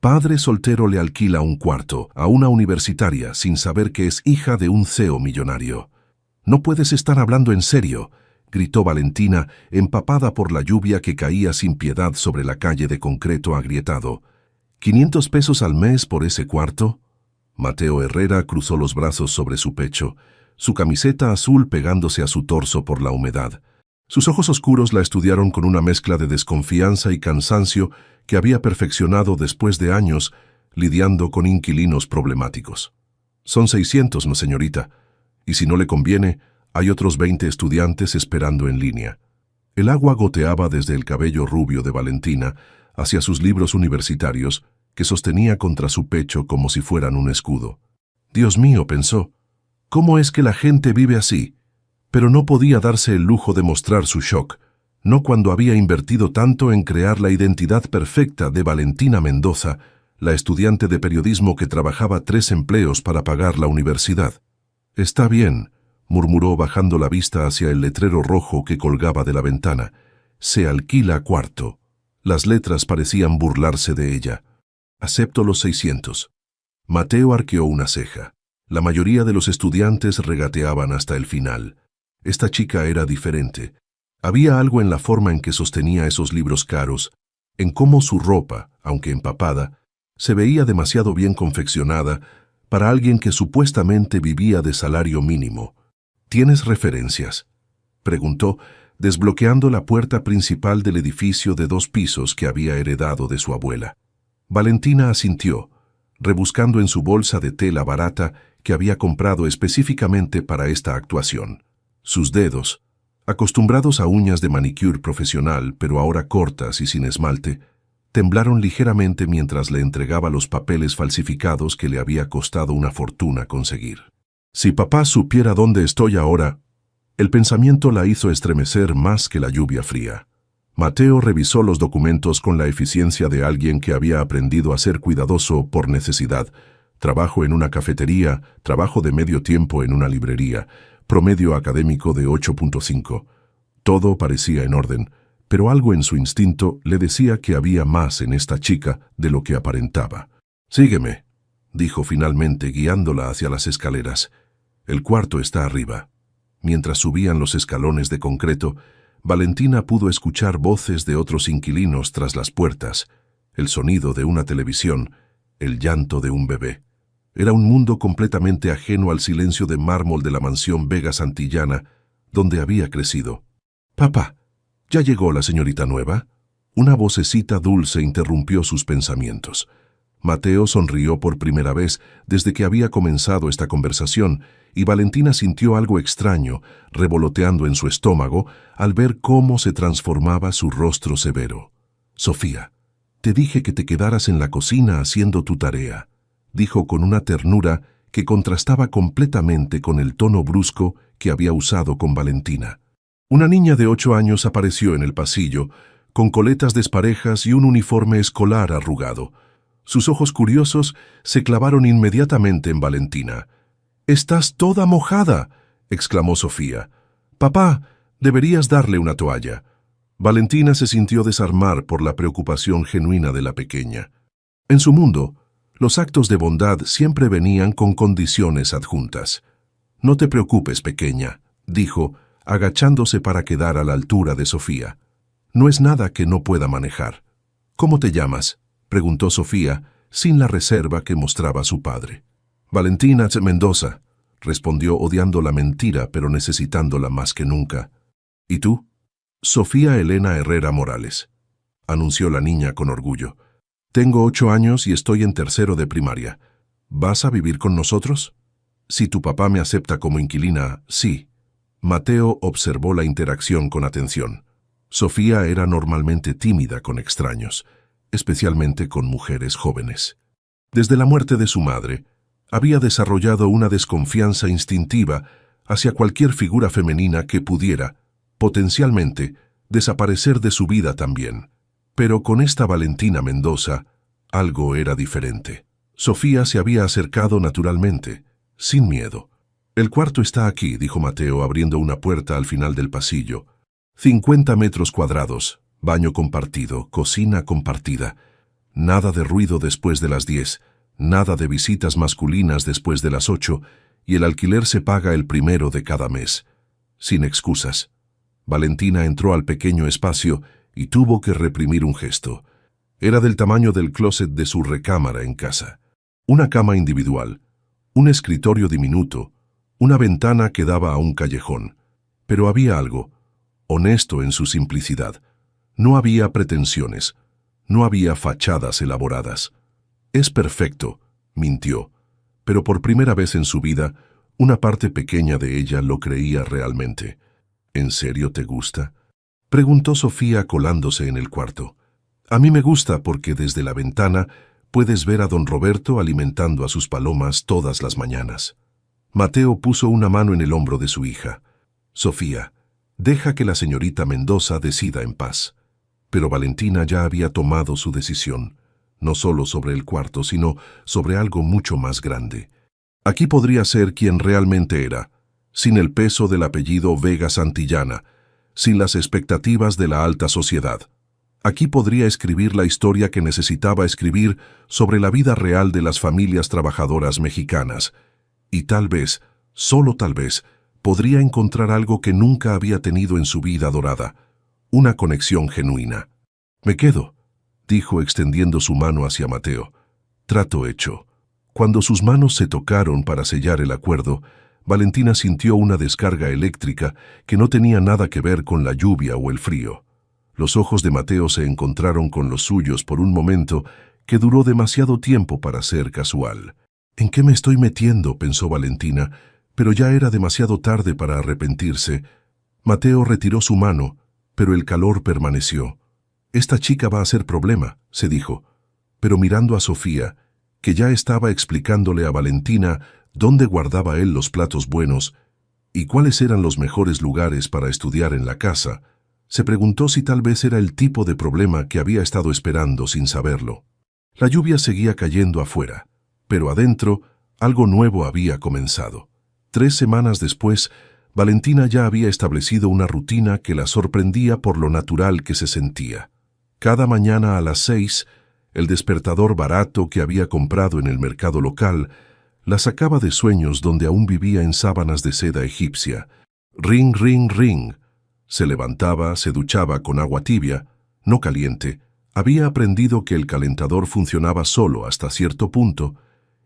Padre soltero le alquila un cuarto a una universitaria sin saber que es hija de un CEO millonario. «No puedes estar hablando en serio», gritó Valentina, empapada por la lluvia que caía sin piedad sobre la calle de concreto agrietado. «¿500 pesos al mes por ese cuarto?» Mateo Herrera cruzó los brazos sobre su pecho, su camiseta azul pegándose a su torso por la humedad. Sus ojos oscuros la estudiaron con una mezcla de desconfianza y cansancio que había perfeccionado después de años lidiando con inquilinos problemáticos. «Son 600, no, señorita. Y si no le conviene, hay otros 20 estudiantes esperando en línea». El agua goteaba desde el cabello rubio de Valentina hacia sus libros universitarios que sostenía contra su pecho como si fueran un escudo. «Dios mío», pensó, «¿cómo es que la gente vive así?» Pero no podía darse el lujo de mostrar su shock, no cuando había invertido tanto en crear la identidad perfecta de Valentina Mendoza, la estudiante de periodismo que trabajaba 3 empleos para pagar la universidad. «Está bien», murmuró bajando la vista hacia el letrero rojo que colgaba de la ventana. «Se alquila cuarto». Las letras parecían burlarse de ella. «Acepto los 600». Mateo arqueó una ceja. La mayoría de los estudiantes regateaban hasta el final. Esta chica era diferente. Había algo en la forma en que sostenía esos libros caros, en cómo su ropa, aunque empapada, se veía demasiado bien confeccionada para alguien que supuestamente vivía de salario mínimo. «¿Tienes referencias?», preguntó, desbloqueando la puerta principal del edificio de 2 pisos que había heredado de su abuela. Valentina asintió, rebuscando en su bolsa de tela barata que había comprado específicamente para esta actuación. Sus dedos, acostumbrados a uñas de manicure profesional, pero ahora cortas y sin esmalte, temblaron ligeramente mientras le entregaba los papeles falsificados que le había costado una fortuna conseguir. «Si papá supiera dónde estoy ahora», el pensamiento la hizo estremecer más que la lluvia fría. Mateo revisó los documentos con la eficiencia de alguien que había aprendido a ser cuidadoso por necesidad. Trabajo en una cafetería, trabajo de medio tiempo en una librería, promedio académico de 8.5. Todo parecía en orden, pero algo en su instinto le decía que había más en esta chica de lo que aparentaba. «Sígueme», dijo finalmente guiándola hacia las escaleras. «El cuarto está arriba». Mientras subían los escalones de concreto, Valentina pudo escuchar voces de otros inquilinos tras las puertas, el sonido de una televisión, el llanto de un bebé. Era un mundo completamente ajeno al silencio de mármol de la mansión Vega Santillana, donde había crecido. «Papá, ¿ya llegó la señorita nueva?». Una vocecita dulce interrumpió sus pensamientos. Mateo sonrió por primera vez desde que había comenzado esta conversación, y Valentina sintió algo extraño revoloteando en su estómago al ver cómo se transformaba su rostro severo. «Sofía, te dije que te quedaras en la cocina haciendo tu tarea», dijo con una ternura que contrastaba completamente con el tono brusco que había usado con Valentina. Una niña de 8 años apareció en el pasillo, con coletas desparejas y un uniforme escolar arrugado. Sus ojos curiosos se clavaron inmediatamente en Valentina. «¡Estás toda mojada!», exclamó Sofía. «Papá, deberías darle una toalla». Valentina se sintió desarmar por la preocupación genuina de la pequeña. En su mundo, los actos de bondad siempre venían con condiciones adjuntas. «No te preocupes, pequeña», dijo, agachándose para quedar a la altura de Sofía. «No es nada que no pueda manejar». «¿Cómo te llamas?», preguntó Sofía, sin la reserva que mostraba su padre. «Valentina Mendoza», respondió odiando la mentira pero necesitándola más que nunca. «¿Y tú?». «Sofía Elena Herrera Morales», anunció la niña con orgullo. «Tengo 8 años y estoy en 3º de primaria. ¿Vas a vivir con nosotros?». «Si tu papá me acepta como inquilina, sí». Mateo observó la interacción con atención. Sofía era normalmente tímida con extraños, especialmente con mujeres jóvenes. Desde la muerte de su madre, había desarrollado una desconfianza instintiva hacia cualquier figura femenina que pudiera, potencialmente, desaparecer de su vida también. Pero con esta Valentina Mendoza, algo era diferente. Sofía se había acercado naturalmente, sin miedo. «El cuarto está aquí», dijo Mateo abriendo una puerta al final del pasillo. 50 metros cuadrados, baño compartido, cocina compartida. Nada de ruido después de las 10, nada de visitas masculinas después de las 8, y el alquiler se paga el 1 de cada mes. Sin excusas. Valentina entró al pequeño espacio y tuvo que reprimir un gesto. Era del tamaño del closet de su recámara en casa. Una cama individual, un escritorio diminuto, una ventana que daba a un callejón. Pero había algo, honesto en su simplicidad. No había pretensiones, no había fachadas elaboradas. «Es perfecto», mintió, pero por primera vez en su vida, una parte pequeña de ella lo creía realmente. «¿En serio te gusta?», preguntó Sofía colándose en el cuarto. «A mí me gusta porque desde la ventana puedes ver a don Roberto alimentando a sus palomas todas las mañanas». Mateo puso una mano en el hombro de su hija. «Sofía, deja que la señorita Mendoza decida en paz». Pero Valentina ya había tomado su decisión, no solo sobre el cuarto, sino sobre algo mucho más grande. Aquí podría ser quien realmente era, sin el peso del apellido Vega Santillana, sin las expectativas de la alta sociedad. Aquí podría escribir la historia que necesitaba escribir sobre la vida real de las familias trabajadoras mexicanas. Y tal vez, solo tal vez, podría encontrar algo que nunca había tenido en su vida dorada, una conexión genuina. «Me quedo», dijo extendiendo su mano hacia Mateo. Trato hecho. Cuando sus manos se tocaron para sellar el acuerdo, Valentina sintió una descarga eléctrica que no tenía nada que ver con la lluvia o el frío. Los ojos de Mateo se encontraron con los suyos por un momento que duró demasiado tiempo para ser casual. «¿En qué me estoy metiendo?», pensó Valentina, pero ya era demasiado tarde para arrepentirse. Mateo retiró su mano, pero el calor permaneció. «Esta chica va a ser problema», se dijo, pero mirando a Sofía, que ya estaba explicándole a Valentina dónde guardaba él los platos buenos y cuáles eran los mejores lugares para estudiar en la casa, se preguntó si tal vez era el tipo de problema que había estado esperando sin saberlo. La lluvia seguía cayendo afuera, pero adentro algo nuevo había comenzado. 3 semanas después, Valentina ya había establecido una rutina que la sorprendía por lo natural que se sentía. Cada mañana a las 6, el despertador barato que había comprado en el mercado local la sacaba de sueños donde aún vivía en sábanas de seda egipcia. Ring, ring, ring. Se levantaba, se duchaba con agua tibia, no caliente. Había aprendido que el calentador funcionaba solo hasta cierto punto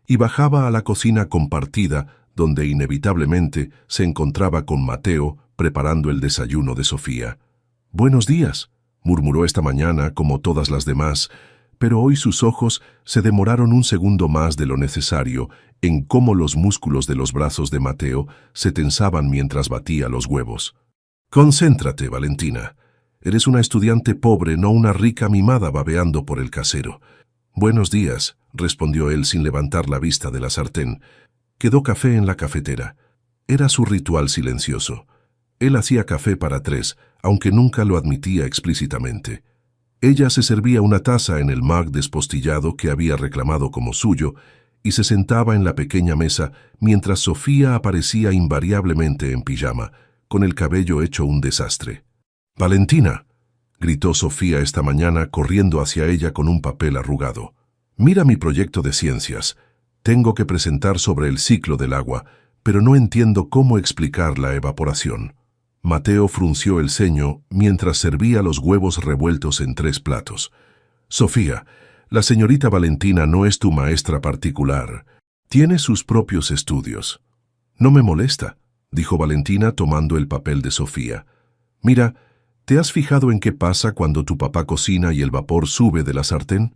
y bajaba a la cocina compartida, donde inevitablemente se encontraba con Mateo preparando el desayuno de Sofía. «Buenos días», murmuró esta mañana como todas las demás, pero hoy sus ojos se demoraron un segundo más de lo necesario en cómo los músculos de los brazos de Mateo se tensaban mientras batía los huevos. «Concéntrate, Valentina. Eres una estudiante pobre, no una rica mimada babeando por el casero». «Buenos días», respondió él sin levantar la vista de la sartén. Quedó café en la cafetera. Era su ritual silencioso. Él hacía café para 3, aunque nunca lo admitía explícitamente. Ella se servía una taza en el mug despostillado que había reclamado como suyo y se sentaba en la pequeña mesa mientras Sofía aparecía invariablemente en pijama, con el cabello hecho un desastre. «Valentina», gritó Sofía esta mañana corriendo hacia ella con un papel arrugado. «Mira mi proyecto de ciencias. Tengo que presentar sobre el ciclo del agua, pero no entiendo cómo explicar la evaporación». Mateo frunció el ceño mientras servía los huevos revueltos en 3 platos. «Sofía, la señorita Valentina no es tu maestra particular. Tiene sus propios estudios». «No me molesta», dijo Valentina tomando el papel de Sofía. «Mira, ¿te has fijado en qué pasa cuando tu papá cocina y el vapor sube de la sartén?»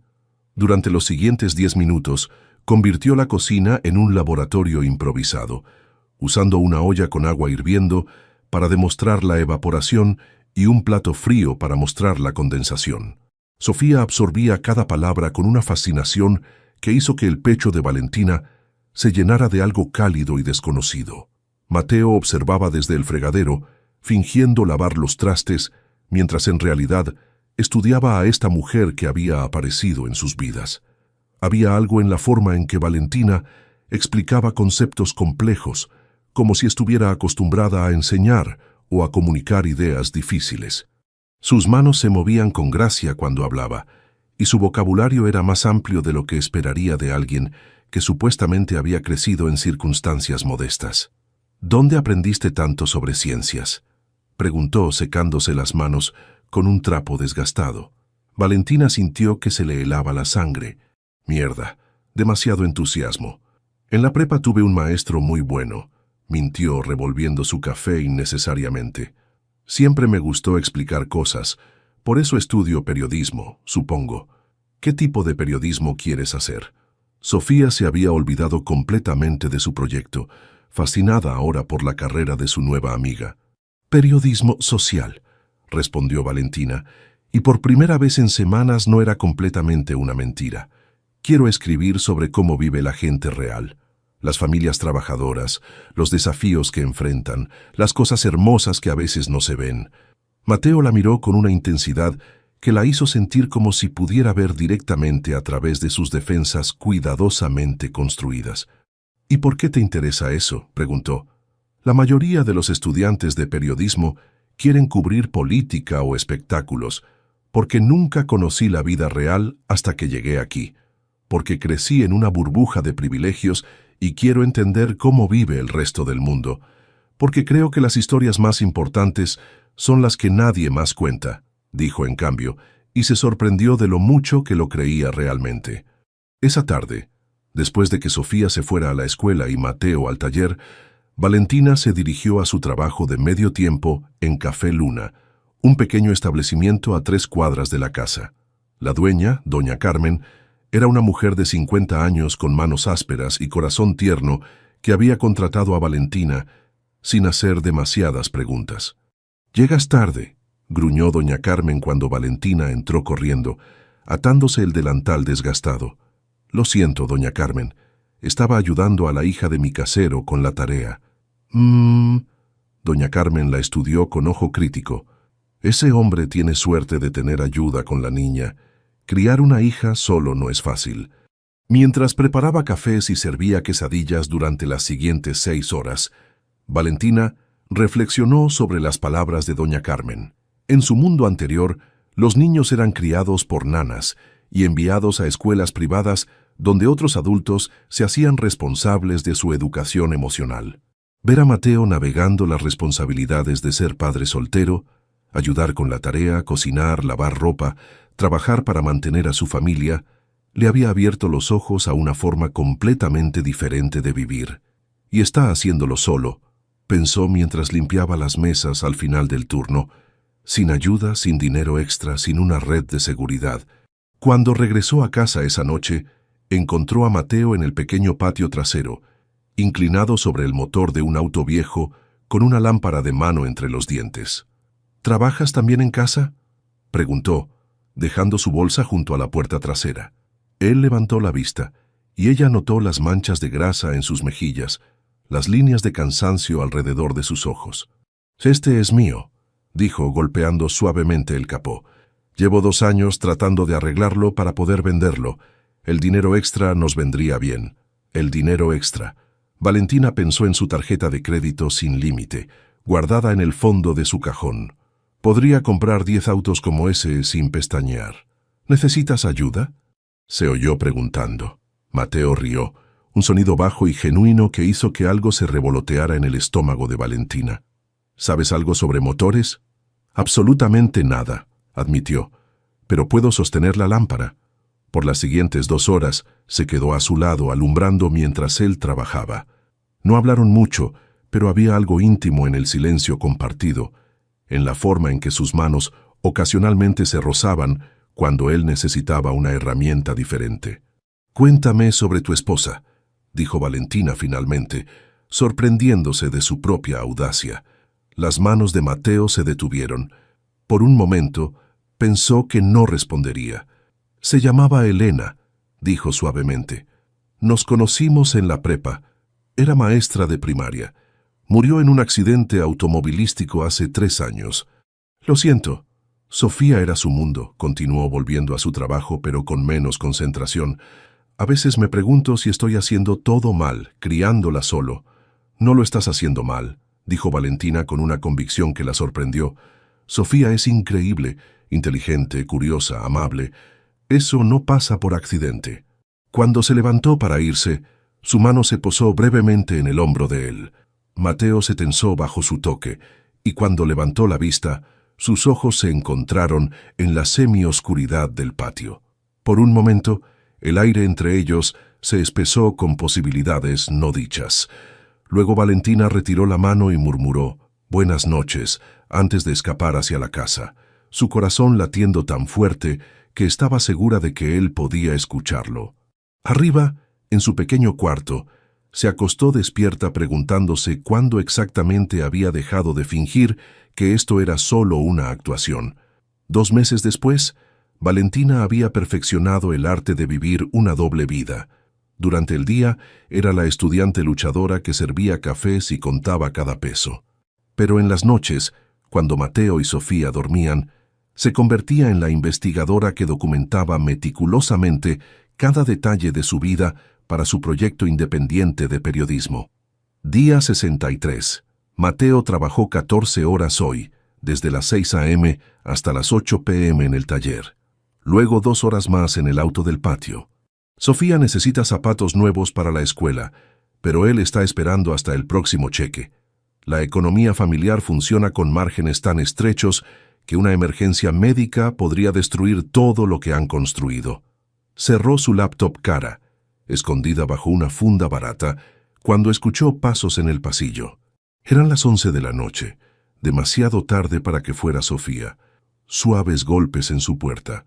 Durante los siguientes 10 minutos, convirtió la cocina en un laboratorio improvisado, usando una olla con agua hirviendo para demostrar la evaporación y un plato frío para mostrar la condensación. Sofía absorbía cada palabra con una fascinación que hizo que el pecho de Valentina se llenara de algo cálido y desconocido. Mateo observaba desde el fregadero, fingiendo lavar los trastes, mientras en realidad estudiaba a esta mujer que había aparecido en sus vidas. Había algo en la forma en que Valentina explicaba conceptos complejos, como si estuviera acostumbrada a enseñar o a comunicar ideas difíciles. Sus manos se movían con gracia cuando hablaba, y su vocabulario era más amplio de lo que esperaría de alguien que supuestamente había crecido en circunstancias modestas. ¿Dónde aprendiste tanto sobre ciencias?, preguntó secándose las manos con un trapo desgastado. Valentina sintió que se le helaba la sangre. Mierda, demasiado entusiasmo. En la prepa tuve un maestro muy bueno, mintió revolviendo su café innecesariamente. Siempre me gustó explicar cosas, por eso estudio periodismo, supongo. ¿Qué tipo de periodismo quieres hacer? Sofía se había olvidado completamente de su proyecto, fascinada ahora por la carrera de su nueva amiga. Periodismo social, respondió Valentina, y por primera vez en semanas no era completamente una mentira. Quiero escribir sobre cómo vive la gente real, las familias trabajadoras, los desafíos que enfrentan, las cosas hermosas que a veces no se ven. Mateo la miró con una intensidad que la hizo sentir como si pudiera ver directamente a través de sus defensas cuidadosamente construidas. ¿Y por qué te interesa eso?, preguntó. La mayoría de los estudiantes de periodismo quieren cubrir política o espectáculos, porque nunca conocí la vida real hasta que llegué aquí, porque crecí en una burbuja de privilegios y quiero entender cómo vive el resto del mundo, porque creo que las historias más importantes son las que nadie más cuenta, dijo en cambio, y se sorprendió de lo mucho que lo creía realmente. Esa tarde, después de que Sofía se fuera a la escuela y Mateo al taller, Valentina se dirigió a su trabajo de medio tiempo en Café Luna, un pequeño establecimiento a 3 cuadras de la casa. La dueña, doña Carmen, era una mujer de 50 años con manos ásperas y corazón tierno que había contratado a Valentina sin hacer demasiadas preguntas. «Llegas tarde», gruñó doña Carmen cuando Valentina entró corriendo, atándose el delantal desgastado. «Lo siento, doña Carmen. Estaba ayudando a la hija de mi casero con la tarea». Doña Carmen la estudió con ojo crítico. «Ese hombre tiene suerte de tener ayuda con la niña. Criar una hija solo no es fácil». Mientras preparaba cafés y servía quesadillas durante las siguientes 6 horas, Valentina reflexionó sobre las palabras de doña Carmen. En su mundo anterior, los niños eran criados por nanas y enviados a escuelas privadas donde otros adultos se hacían responsables de su educación emocional. Ver a Mateo navegando las responsabilidades de ser padre soltero, ayudar con la tarea, cocinar, lavar ropa, trabajar para mantener a su familia, le había abierto los ojos a una forma completamente diferente de vivir. Y está haciéndolo solo, pensó mientras limpiaba las mesas al final del turno, sin ayuda, sin dinero extra, sin una red de seguridad. Cuando regresó a casa esa noche, encontró a Mateo en el pequeño patio trasero, inclinado sobre el motor de un auto viejo, con una lámpara de mano entre los dientes. «¿Trabajas también en casa?», preguntó, dejando su bolsa junto a la puerta trasera. Él levantó la vista, y ella notó las manchas de grasa en sus mejillas, las líneas de cansancio alrededor de sus ojos. «Este es mío», dijo golpeando suavemente el capó. «Llevo 2 años tratando de arreglarlo para poder venderlo. El dinero extra nos vendría bien». El dinero extra. Valentina pensó en su tarjeta de crédito sin límite, guardada en el fondo de su cajón. Podría comprar 10 autos como ese sin pestañear. «¿Necesitas ayuda?», se oyó preguntando. Mateo rió, un sonido bajo y genuino que hizo que algo se revoloteara en el estómago de Valentina. «¿Sabes algo sobre motores?». «Absolutamente nada», admitió, «pero puedo sostener la lámpara». Por las siguientes 2 horas se quedó a su lado alumbrando mientras él trabajaba. No hablaron mucho, pero había algo íntimo en el silencio compartido, en la forma en que sus manos ocasionalmente se rozaban cuando él necesitaba una herramienta diferente. «Cuéntame sobre tu esposa», dijo Valentina finalmente, sorprendiéndose de su propia audacia. Las manos de Mateo se detuvieron. Por un momento, pensó que no respondería. «Se llamaba Elena», dijo suavemente. «Nos conocimos en la prepa. Era maestra de primaria. Murió en un accidente automovilístico hace 3 años. Lo siento». Sofía era su mundo, continuó volviendo a su trabajo, pero con menos concentración. «A veces me pregunto si estoy haciendo todo mal, criándola solo». «No lo estás haciendo mal», dijo Valentina con una convicción que la sorprendió. «Sofía es increíble, inteligente, curiosa, amable. Eso no pasa por accidente. Cuando se levantó para irse, su mano se posó brevemente en el hombro de él. Mateo se tensó bajo su toque, y cuando levantó la vista, sus ojos se encontraron en la semioscuridad del patio. Por un momento, el aire entre ellos se espesó con posibilidades no dichas. Luego Valentina retiró la mano y murmuró «Buenas noches» antes de escapar hacia la casa, su corazón latiendo tan fuerte que estaba segura de que él podía escucharlo. Arriba, en su pequeño cuarto, se acostó despierta preguntándose cuándo exactamente había dejado de fingir que esto era solo una actuación. 2 meses después, Valentina había perfeccionado el arte de vivir una doble vida. Durante el día era la estudiante luchadora que servía cafés y contaba cada peso. Pero en las noches, cuando Mateo y Sofía dormían, se convertía en la investigadora que documentaba meticulosamente cada detalle de su vida para su proyecto independiente de periodismo. Día 63. Mateo trabajó 14 horas hoy, desde las 6 a.m. hasta las 8 p.m. en el taller. Luego 2 horas más en el auto del patio. Sofía necesita zapatos nuevos para la escuela, pero él está esperando hasta el próximo cheque. La economía familiar funciona con márgenes tan estrechos que una emergencia médica podría destruir todo lo que han construido. Cerró su laptop cara, escondida bajo una funda barata, cuando escuchó pasos en el pasillo. Eran las 11 de la noche, demasiado tarde para que fuera Sofía. Suaves golpes en su puerta.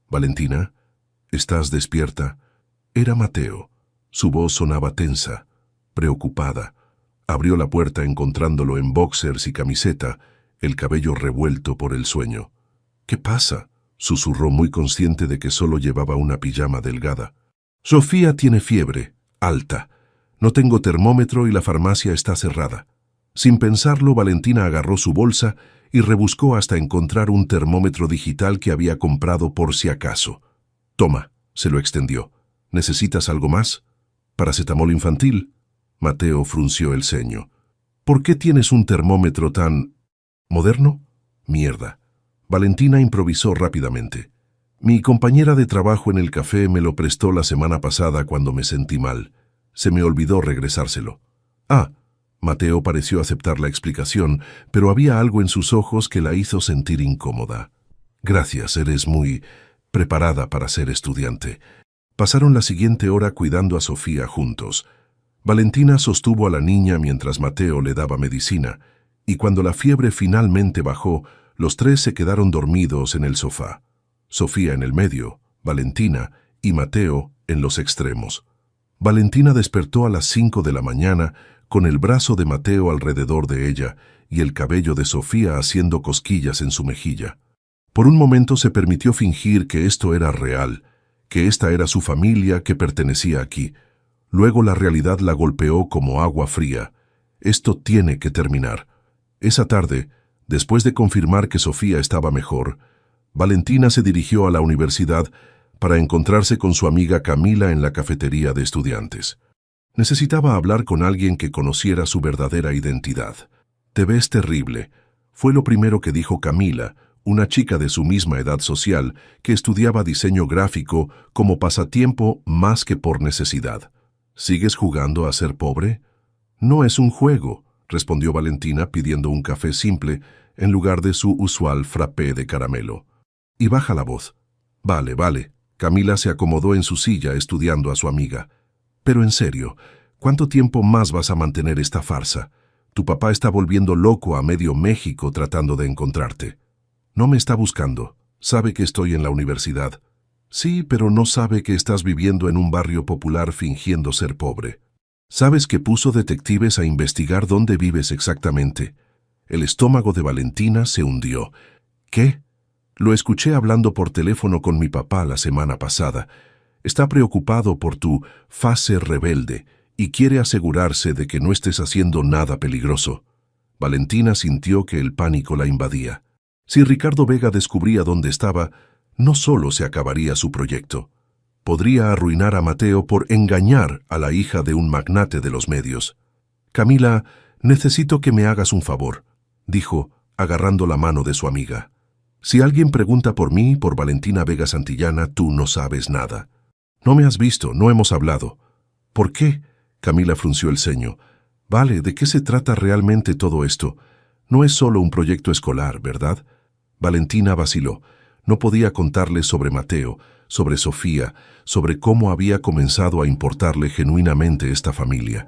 «Valentina, ¿estás despierta?» Era Mateo. Su voz sonaba tensa, preocupada. Abrió la puerta encontrándolo en boxers y camiseta, el cabello revuelto por el sueño. «¿Qué pasa?», susurró muy consciente de que solo llevaba una pijama delgada. «Sofía tiene fiebre, alta. No tengo termómetro y la farmacia está cerrada». Sin pensarlo, Valentina agarró su bolsa y rebuscó hasta encontrar un termómetro digital que había comprado por si acaso. «Toma», se lo extendió. «¿Necesitas algo más? ¿Paracetamol infantil?» Mateo frunció el ceño. «¿Por qué tienes un termómetro tan... moderno?» «Mierda». Valentina improvisó rápidamente. «Mi compañera de trabajo en el café me lo prestó la semana pasada cuando me sentí mal. Se me olvidó regresárselo». «Ah». Mateo pareció aceptar la explicación, pero había algo en sus ojos que la hizo sentir incómoda. «Gracias, eres muy preparada para ser estudiante». Pasaron la siguiente hora cuidando a Sofía juntos. Valentina sostuvo a la niña mientras Mateo le daba medicina, y cuando la fiebre finalmente bajó, los tres se quedaron dormidos en el sofá. Sofía en el medio, Valentina y Mateo en los extremos. Valentina despertó a las 5 de la mañana con el brazo de Mateo alrededor de ella y el cabello de Sofía haciendo cosquillas en su mejilla. Por un momento se permitió fingir que esto era real, que esta era su familia que pertenecía aquí. Luego la realidad la golpeó como agua fría. Esto tiene que terminar. Esa tarde, después de confirmar que Sofía estaba mejor, Valentina se dirigió a la universidad para encontrarse con su amiga Camila en la cafetería de estudiantes. Necesitaba hablar con alguien que conociera su verdadera identidad. «Te ves terrible», fue lo primero que dijo Camila, una chica de su misma edad social que estudiaba diseño gráfico como pasatiempo más que por necesidad. «¿Sigues jugando a ser pobre?» «No es un juego», respondió Valentina pidiendo un café simple en lugar de su usual frappé de caramelo. «Y baja la voz». «Vale, vale». Camila se acomodó en su silla estudiando a su amiga. «Pero en serio, ¿cuánto tiempo más vas a mantener esta farsa? Tu papá está volviendo loco a medio México tratando de encontrarte». «No me está buscando. Sabe que estoy en la universidad». «Sí, pero no sabe que estás viviendo en un barrio popular fingiendo ser pobre. ¿Sabes que puso detectives a investigar dónde vives exactamente?» El estómago de Valentina se hundió. «¿Qué?» «Lo escuché hablando por teléfono con mi papá la semana pasada. Está preocupado por tu fase rebelde y quiere asegurarse de que no estés haciendo nada peligroso». Valentina sintió que el pánico la invadía. Si Ricardo Vega descubría dónde estaba, no solo se acabaría su proyecto. Podría arruinar a Mateo por engañar a la hija de un magnate de los medios. «Camila, necesito que me hagas un favor», dijo, agarrando la mano de su amiga. Si alguien pregunta por mí, por Valentina Vega Santillana, tú no sabes nada. No me has visto, no hemos hablado. ¿Por qué? Camila frunció el ceño. Vale, ¿de qué se trata realmente todo esto? No es solo un proyecto escolar, ¿verdad? Valentina vaciló. No podía contarle sobre Mateo, sobre Sofía, sobre cómo había comenzado a importarle genuinamente esta familia.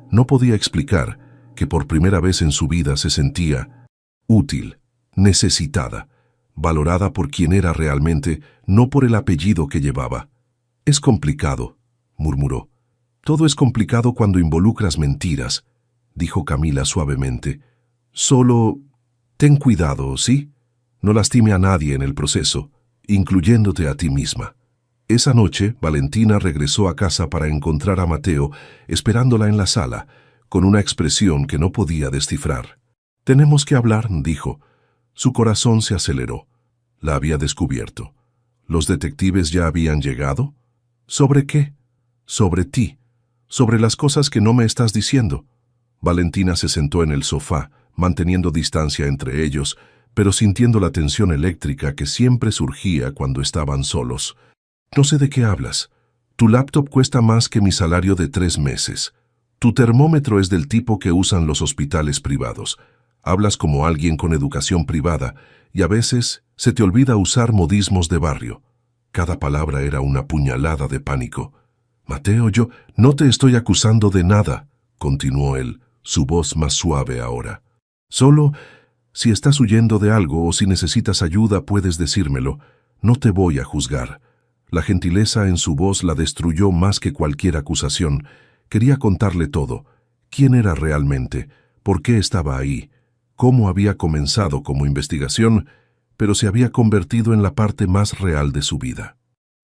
No podía explicar que por primera vez en su vida se sentía útil, necesitada, valorada por quien era realmente, no por el apellido que llevaba. Es complicado, murmuró. Todo es complicado cuando involucras mentiras, dijo Camila suavemente. Solo ten cuidado, ¿sí? No lastime a nadie en el proceso, incluyéndote a ti misma. Esa noche, Valentina regresó a casa para encontrar a Mateo esperándola en la sala, con una expresión que no podía descifrar. Tenemos que hablar, dijo. Su corazón se aceleró. La había descubierto. ¿Los detectives ya habían llegado? ¿Sobre qué? Sobre ti. Sobre las cosas que no me estás diciendo. Valentina se sentó en el sofá, manteniendo distancia entre ellos, pero sintiendo la tensión eléctrica que siempre surgía cuando estaban solos. No sé de qué hablas. Tu laptop cuesta más que mi salario de 3 meses. Tu termómetro es del tipo que usan los hospitales privados. Hablas como alguien con educación privada y a veces se te olvida usar modismos de barrio. Cada palabra era una puñalada de pánico. Mateo, yo no te estoy acusando de nada, continuó él, su voz más suave ahora. Solo, si estás huyendo de algo o si necesitas ayuda, puedes decírmelo. No te voy a juzgar. La gentileza en su voz la destruyó más que cualquier acusación. Quería contarle todo. ¿Quién era realmente? ¿Por qué estaba ahí? ¿Cómo había comenzado como investigación? Pero se había convertido en la parte más real de su vida.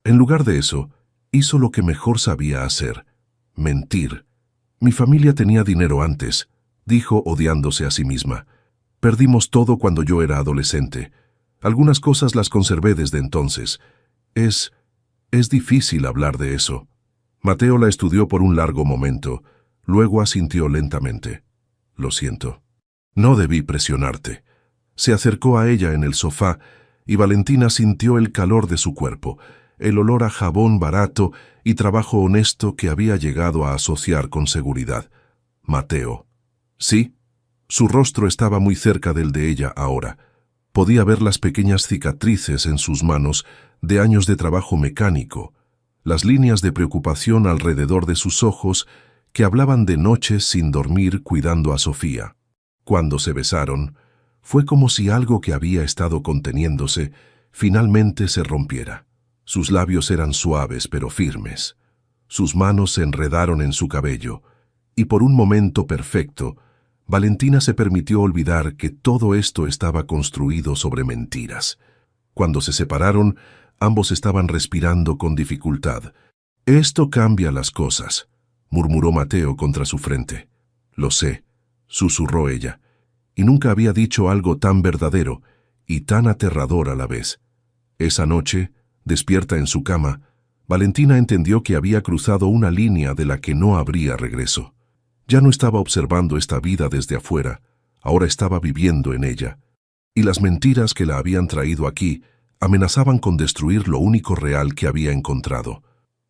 En lugar de eso, hizo lo que mejor sabía hacer: mentir. Mi familia tenía dinero antes, dijo odiándose a sí misma. Perdimos todo cuando yo era adolescente. Algunas cosas las conservé desde entonces. Es difícil hablar de eso. Mateo la estudió por un largo momento. Luego asintió lentamente. Lo siento. No debí presionarte. Se acercó a ella en el sofá y Valentina sintió el calor de su cuerpo, el olor a jabón barato y trabajo honesto que había llegado a asociar con seguridad. Mateo. Sí, su rostro estaba muy cerca del de ella ahora. Podía ver las pequeñas cicatrices en sus manos de años de trabajo mecánico, las líneas de preocupación alrededor de sus ojos que hablaban de noches sin dormir cuidando a Sofía. Cuando se besaron, fue como si algo que había estado conteniéndose finalmente se rompiera. Sus labios eran suaves pero firmes. Sus manos se enredaron en su cabello, y por un momento perfecto, Valentina se permitió olvidar que todo esto estaba construido sobre mentiras. Cuando se separaron, ambos estaban respirando con dificultad. «Esto cambia las cosas», murmuró Mateo contra su frente. «Lo sé», susurró ella, y nunca había dicho algo tan verdadero y tan aterrador a la vez. Esa noche, despierta en su cama, Valentina entendió que había cruzado una línea de la que no habría regreso. Ya no estaba observando esta vida desde afuera, ahora estaba viviendo en ella. Y las mentiras que la habían traído aquí amenazaban con destruir lo único real que había encontrado.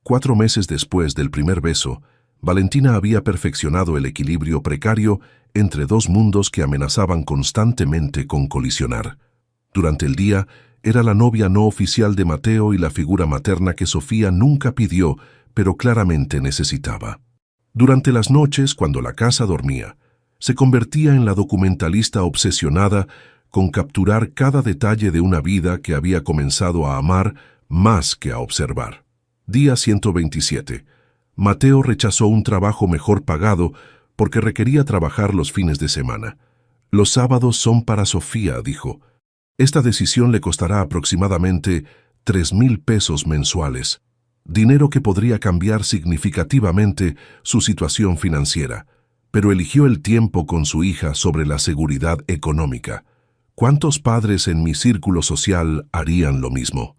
4 meses después del primer beso, Valentina había perfeccionado el equilibrio precario entre 2 mundos que amenazaban constantemente con colisionar. Durante el día, era la novia no oficial de Mateo y la figura materna que Sofía nunca pidió, pero claramente necesitaba. Durante las noches, cuando la casa dormía, se convertía en la documentalista obsesionada con capturar cada detalle de una vida que había comenzado a amar más que a observar. Día 127. Mateo rechazó un trabajo mejor pagado porque requería trabajar los fines de semana. Los sábados son para Sofía, dijo. Esta decisión le costará aproximadamente 3,000 pesos mensuales, dinero que podría cambiar significativamente su situación financiera, pero eligió el tiempo con su hija sobre la seguridad económica. ¿Cuántos padres en mi círculo social harían lo mismo?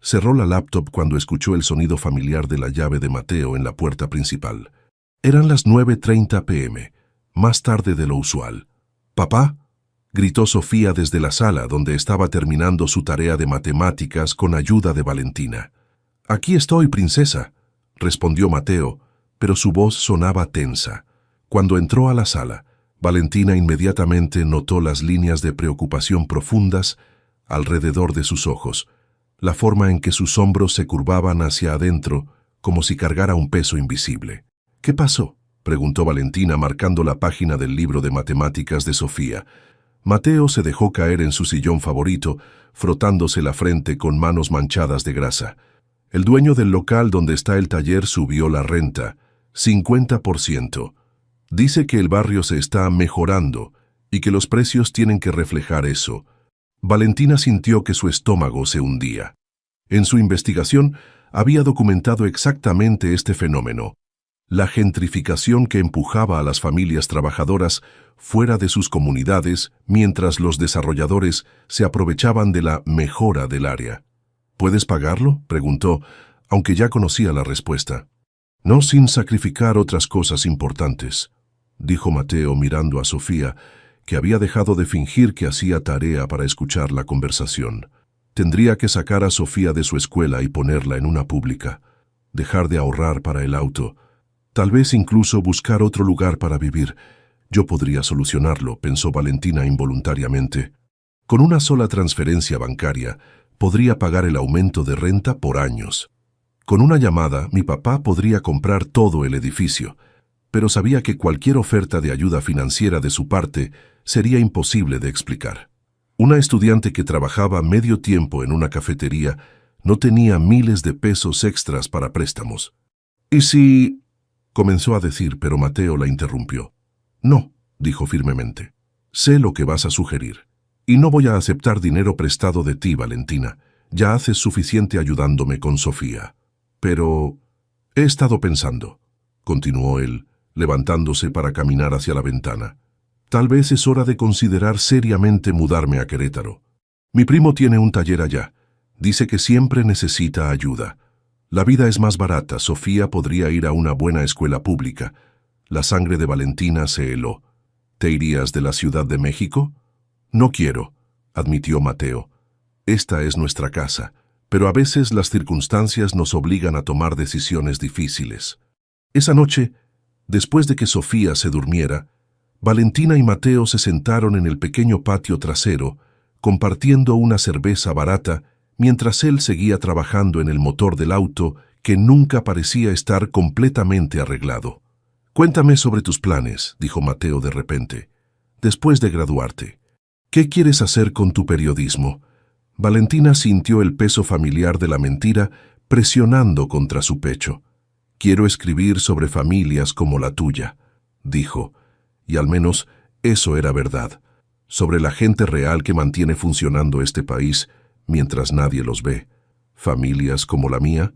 Cerró la laptop cuando escuchó el sonido familiar de la llave de Mateo en la puerta principal. Eran las 9:30 p.m., más tarde de lo usual. «¿Papá?», gritó Sofía desde la sala donde estaba terminando su tarea de matemáticas con ayuda de Valentina. «Aquí estoy, princesa», respondió Mateo, pero su voz sonaba tensa. Cuando entró a la sala, Valentina inmediatamente notó las líneas de preocupación profundas alrededor de sus ojos, la forma en que sus hombros se curvaban hacia adentro como si cargara un peso invisible. «¿Qué pasó?», preguntó Valentina marcando la página del libro de matemáticas de Sofía. Mateo se dejó caer en su sillón favorito, frotándose la frente con manos manchadas de grasa. «El dueño del local donde está el taller subió la renta, 50%. Dice que el barrio se está mejorando y que los precios tienen que reflejar eso». Valentina sintió que su estómago se hundía. En su investigación había documentado exactamente este fenómeno, la gentrificación que empujaba a las familias trabajadoras fuera de sus comunidades mientras los desarrolladores se aprovechaban de la mejora del área. «¿Puedes pagarlo?», preguntó, aunque ya conocía la respuesta. «No sin sacrificar otras cosas importantes», dijo Mateo mirando a Sofía, que había dejado de fingir que hacía tarea para escuchar la conversación. «Tendría que sacar a Sofía de su escuela y ponerla en una pública, dejar de ahorrar para el auto, tal vez incluso buscar otro lugar para vivir. Yo podría solucionarlo», pensó Valentina involuntariamente. Con una sola transferencia bancaria, podría pagar el aumento de renta por años. Con una llamada, mi papá podría comprar todo el edificio, pero sabía que cualquier oferta de ayuda financiera de su parte sería imposible de explicar. Una estudiante que trabajaba medio tiempo en una cafetería no tenía miles de pesos extras para préstamos. «¿Y si...?», comenzó a decir, pero Mateo la interrumpió. «No», dijo firmemente. «Sé lo que vas a sugerir. Y no voy a aceptar dinero prestado de ti, Valentina. Ya haces suficiente ayudándome con Sofía. Pero he estado pensando», continuó él, levantándose para caminar hacia la ventana. «Tal vez es hora de considerar seriamente mudarme a Querétaro. Mi primo tiene un taller allá. Dice que siempre necesita ayuda. La vida es más barata, Sofía podría ir a una buena escuela pública». La sangre de Valentina se heló. «¿Te irías de la Ciudad de México?». «No quiero», admitió Mateo. «Esta es nuestra casa, pero a veces las circunstancias nos obligan a tomar decisiones difíciles». Esa noche, después de que Sofía se durmiera, Valentina y Mateo se sentaron en el pequeño patio trasero, compartiendo una cerveza barata, mientras él seguía trabajando en el motor del auto que nunca parecía estar completamente arreglado. «Cuéntame sobre tus planes», dijo Mateo de repente, «después de graduarte. ¿Qué quieres hacer con tu periodismo?». Valentina sintió el peso familiar de la mentira presionando contra su pecho. «Quiero escribir sobre familias como la tuya», dijo, y al menos eso era verdad, sobre la gente real que mantiene funcionando este país mientras nadie los ve. «¿Familias como la mía?».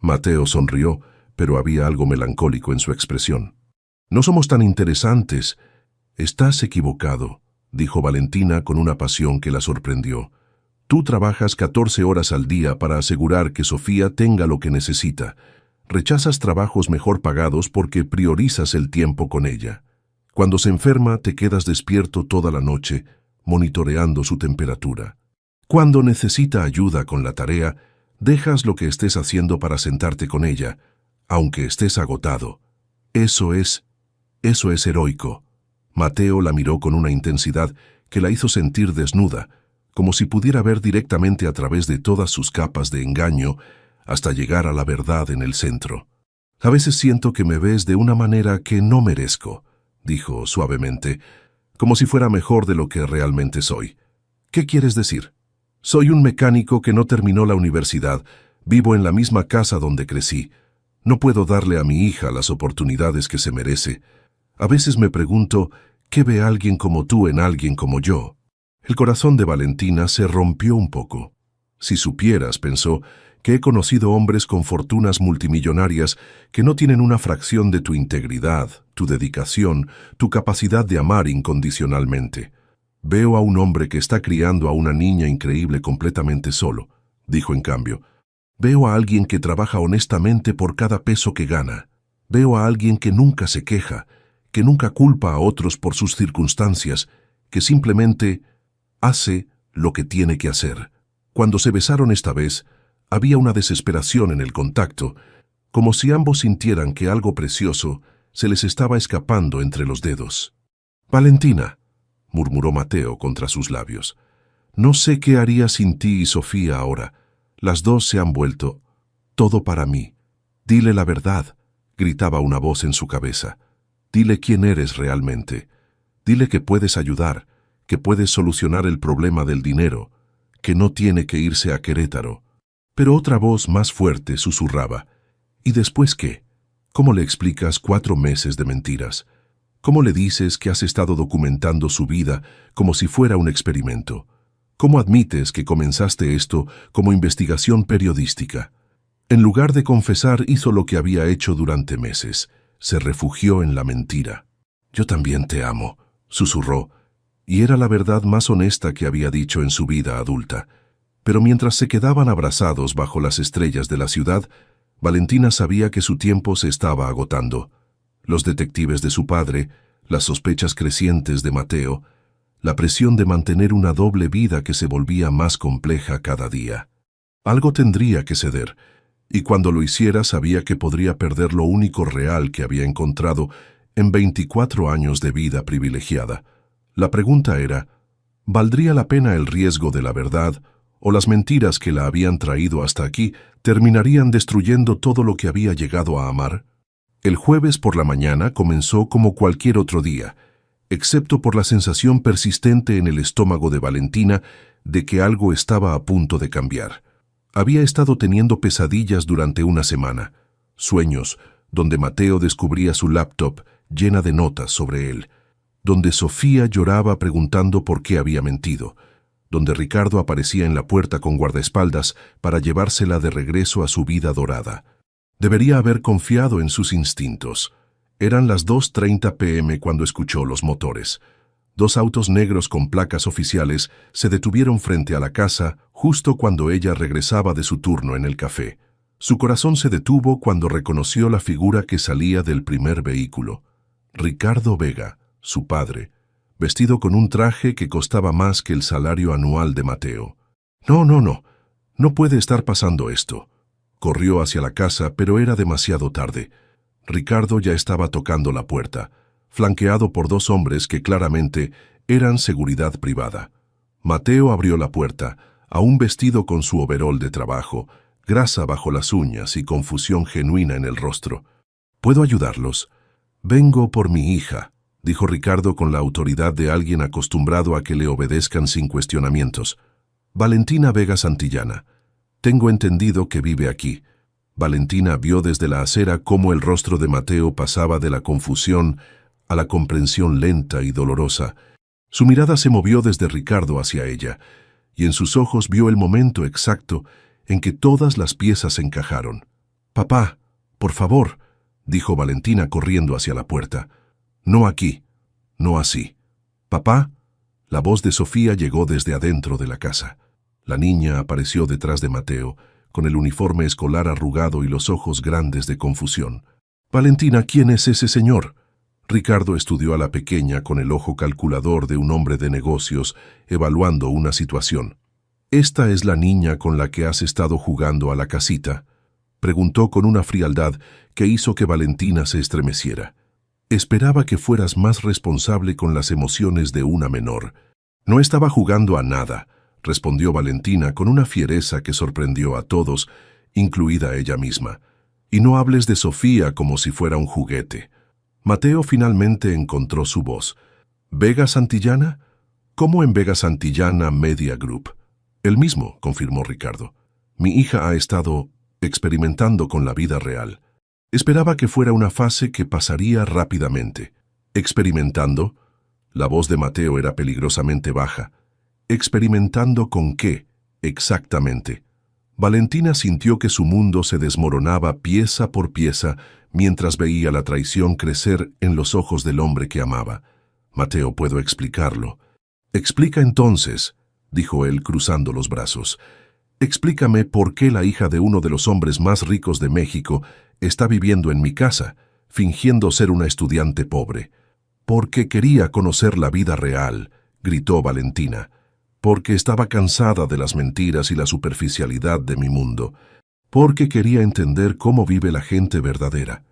Mateo sonrió, pero había algo melancólico en su expresión. «No somos tan interesantes». «Estás equivocado», dijo Valentina con una pasión que la sorprendió. «Tú trabajas 14 horas al día para asegurar que Sofía tenga lo que necesita. Rechazas trabajos mejor pagados porque priorizas el tiempo con ella. Cuando se enferma, te quedas despierto toda la noche, monitoreando su temperatura. Cuando necesita ayuda con la tarea, dejas lo que estés haciendo para sentarte con ella, aunque estés agotado. Eso es heroico». Mateo la miró con una intensidad que la hizo sentir desnuda, como si pudiera ver directamente a través de todas sus capas de engaño hasta llegar a la verdad en el centro. «A veces siento que me ves de una manera que no merezco», dijo suavemente, como si fuera mejor de lo que realmente soy. «¿Qué quieres decir?». «Soy un mecánico que no terminó la universidad, vivo en la misma casa donde crecí. No puedo darle a mi hija las oportunidades que se merece. A veces me pregunto, ¿qué ve alguien como tú en alguien como yo?». El corazón de Valentina se rompió un poco. «Si supieras», pensó, «que he conocido hombres con fortunas multimillonarias que no tienen una fracción de tu integridad, tu dedicación, tu capacidad de amar incondicionalmente. Veo a un hombre que está criando a una niña increíble completamente solo», dijo en cambio. «Veo a alguien que trabaja honestamente por cada peso que gana. Veo a alguien que nunca se queja, que nunca culpa a otros por sus circunstancias, que simplemente hace lo que tiene que hacer. Cuando se besaron esta vez, había una desesperación en el contacto, como si ambos sintieran que algo precioso se les estaba escapando entre los dedos. «Valentina», murmuró Mateo contra sus labios, «no sé qué haría sin ti y Sofía ahora. Las dos se han vuelto todo para mí. Dile la verdad», gritaba una voz en su cabeza. «Dile quién eres realmente. Dile que puedes ayudar, que puedes solucionar el problema del dinero, que no tiene que irse a Querétaro». Pero otra voz más fuerte susurraba: «¿Y después qué? ¿Cómo le explicas 4 meses de mentiras? ¿Cómo le dices que has estado documentando su vida como si fuera un experimento? ¿Cómo admites que comenzaste esto como investigación periodística?» En lugar de confesar, hizo lo que había hecho durante meses. Se refugió en la mentira. «Yo también te amo», susurró, y era la verdad más honesta que había dicho en su vida adulta. Pero mientras se quedaban abrazados bajo las estrellas de la ciudad, Valentina sabía que su tiempo se estaba agotando. Los detectives de su padre, las sospechas crecientes de Mateo, la presión de mantener una doble vida que se volvía más compleja cada día. Algo tendría que ceder, y cuando lo hiciera sabía que podría perder lo único real que había encontrado en 24 años de vida privilegiada. La pregunta era, ¿valdría la pena el riesgo de la verdad, o las mentiras que la habían traído hasta aquí terminarían destruyendo todo lo que había llegado a amar? El jueves por la mañana comenzó como cualquier otro día, excepto por la sensación persistente en el estómago de Valentina de que algo estaba a punto de cambiar. Había estado teniendo pesadillas durante una semana, sueños donde Mateo descubría su laptop llena de notas sobre él, donde Sofía lloraba preguntando por qué había mentido, donde Ricardo aparecía en la puerta con guardaespaldas para llevársela de regreso a su vida dorada. Debería haber confiado en sus instintos. Eran las 2:30 p.m. cuando escuchó los motores. 2 autos negros con placas oficiales se detuvieron frente a la casa justo cuando ella regresaba de su turno en el café. Su corazón se detuvo cuando reconoció la figura que salía del primer vehículo. Ricardo Vega, su padre, vestido con un traje que costaba más que el salario anual de Mateo. No puede estar pasando esto. Corrió hacia la casa, pero era demasiado tarde. Ricardo ya estaba tocando la puerta, flanqueado por 2 hombres que claramente eran seguridad privada. Mateo abrió la puerta, aún vestido con su overol de trabajo, grasa bajo las uñas y confusión genuina en el rostro. «¿Puedo ayudarlos?» «Vengo por mi hija», dijo Ricardo con la autoridad de alguien acostumbrado a que le obedezcan sin cuestionamientos. «Valentina Vega Santillana. Tengo entendido que vive aquí». Valentina vio desde la acera cómo el rostro de Mateo pasaba de la confusión a la comprensión lenta y dolorosa. Su mirada se movió desde Ricardo hacia ella, y en sus ojos vio el momento exacto en que todas las piezas encajaron. «Papá, por favor», dijo Valentina corriendo hacia la puerta. «No aquí, no así. Papá». La voz de Sofía llegó desde adentro de la casa. La niña apareció detrás de Mateo, con el uniforme escolar arrugado y los ojos grandes de confusión. «Valentina, ¿quién es ese señor?». Ricardo estudió a la pequeña con el ojo calculador de un hombre de negocios, evaluando una situación. «¿Esta es la niña con la que has estado jugando a la casita?», preguntó con una frialdad que hizo que Valentina se estremeciera. «Esperaba que fueras más responsable con las emociones de una menor». «No estaba jugando a nada», respondió Valentina con una fiereza que sorprendió a todos, incluida ella misma. «Y no hables de Sofía como si fuera un juguete». Mateo finalmente encontró su voz. «¿Vega Santillana? ¿Cómo en Vega Santillana Media Group?» «El mismo», confirmó Ricardo. «Mi hija ha estado experimentando con la vida real. Esperaba que fuera una fase que pasaría rápidamente». «¿Experimentando?» La voz de Mateo era peligrosamente baja. «¿Experimentando con qué, exactamente?» Valentina sintió que su mundo se desmoronaba pieza por pieza mientras veía la traición crecer en los ojos del hombre que amaba. «Mateo, puedo explicarlo». «Explica entonces», dijo él cruzando los brazos. «Explícame por qué la hija de uno de los hombres más ricos de México está viviendo en mi casa, fingiendo ser una estudiante pobre». «Porque quería conocer la vida real», gritó Valentina, porque estaba cansada de las mentiras y la superficialidad de mi mundo, porque quería entender cómo vive la gente verdadera.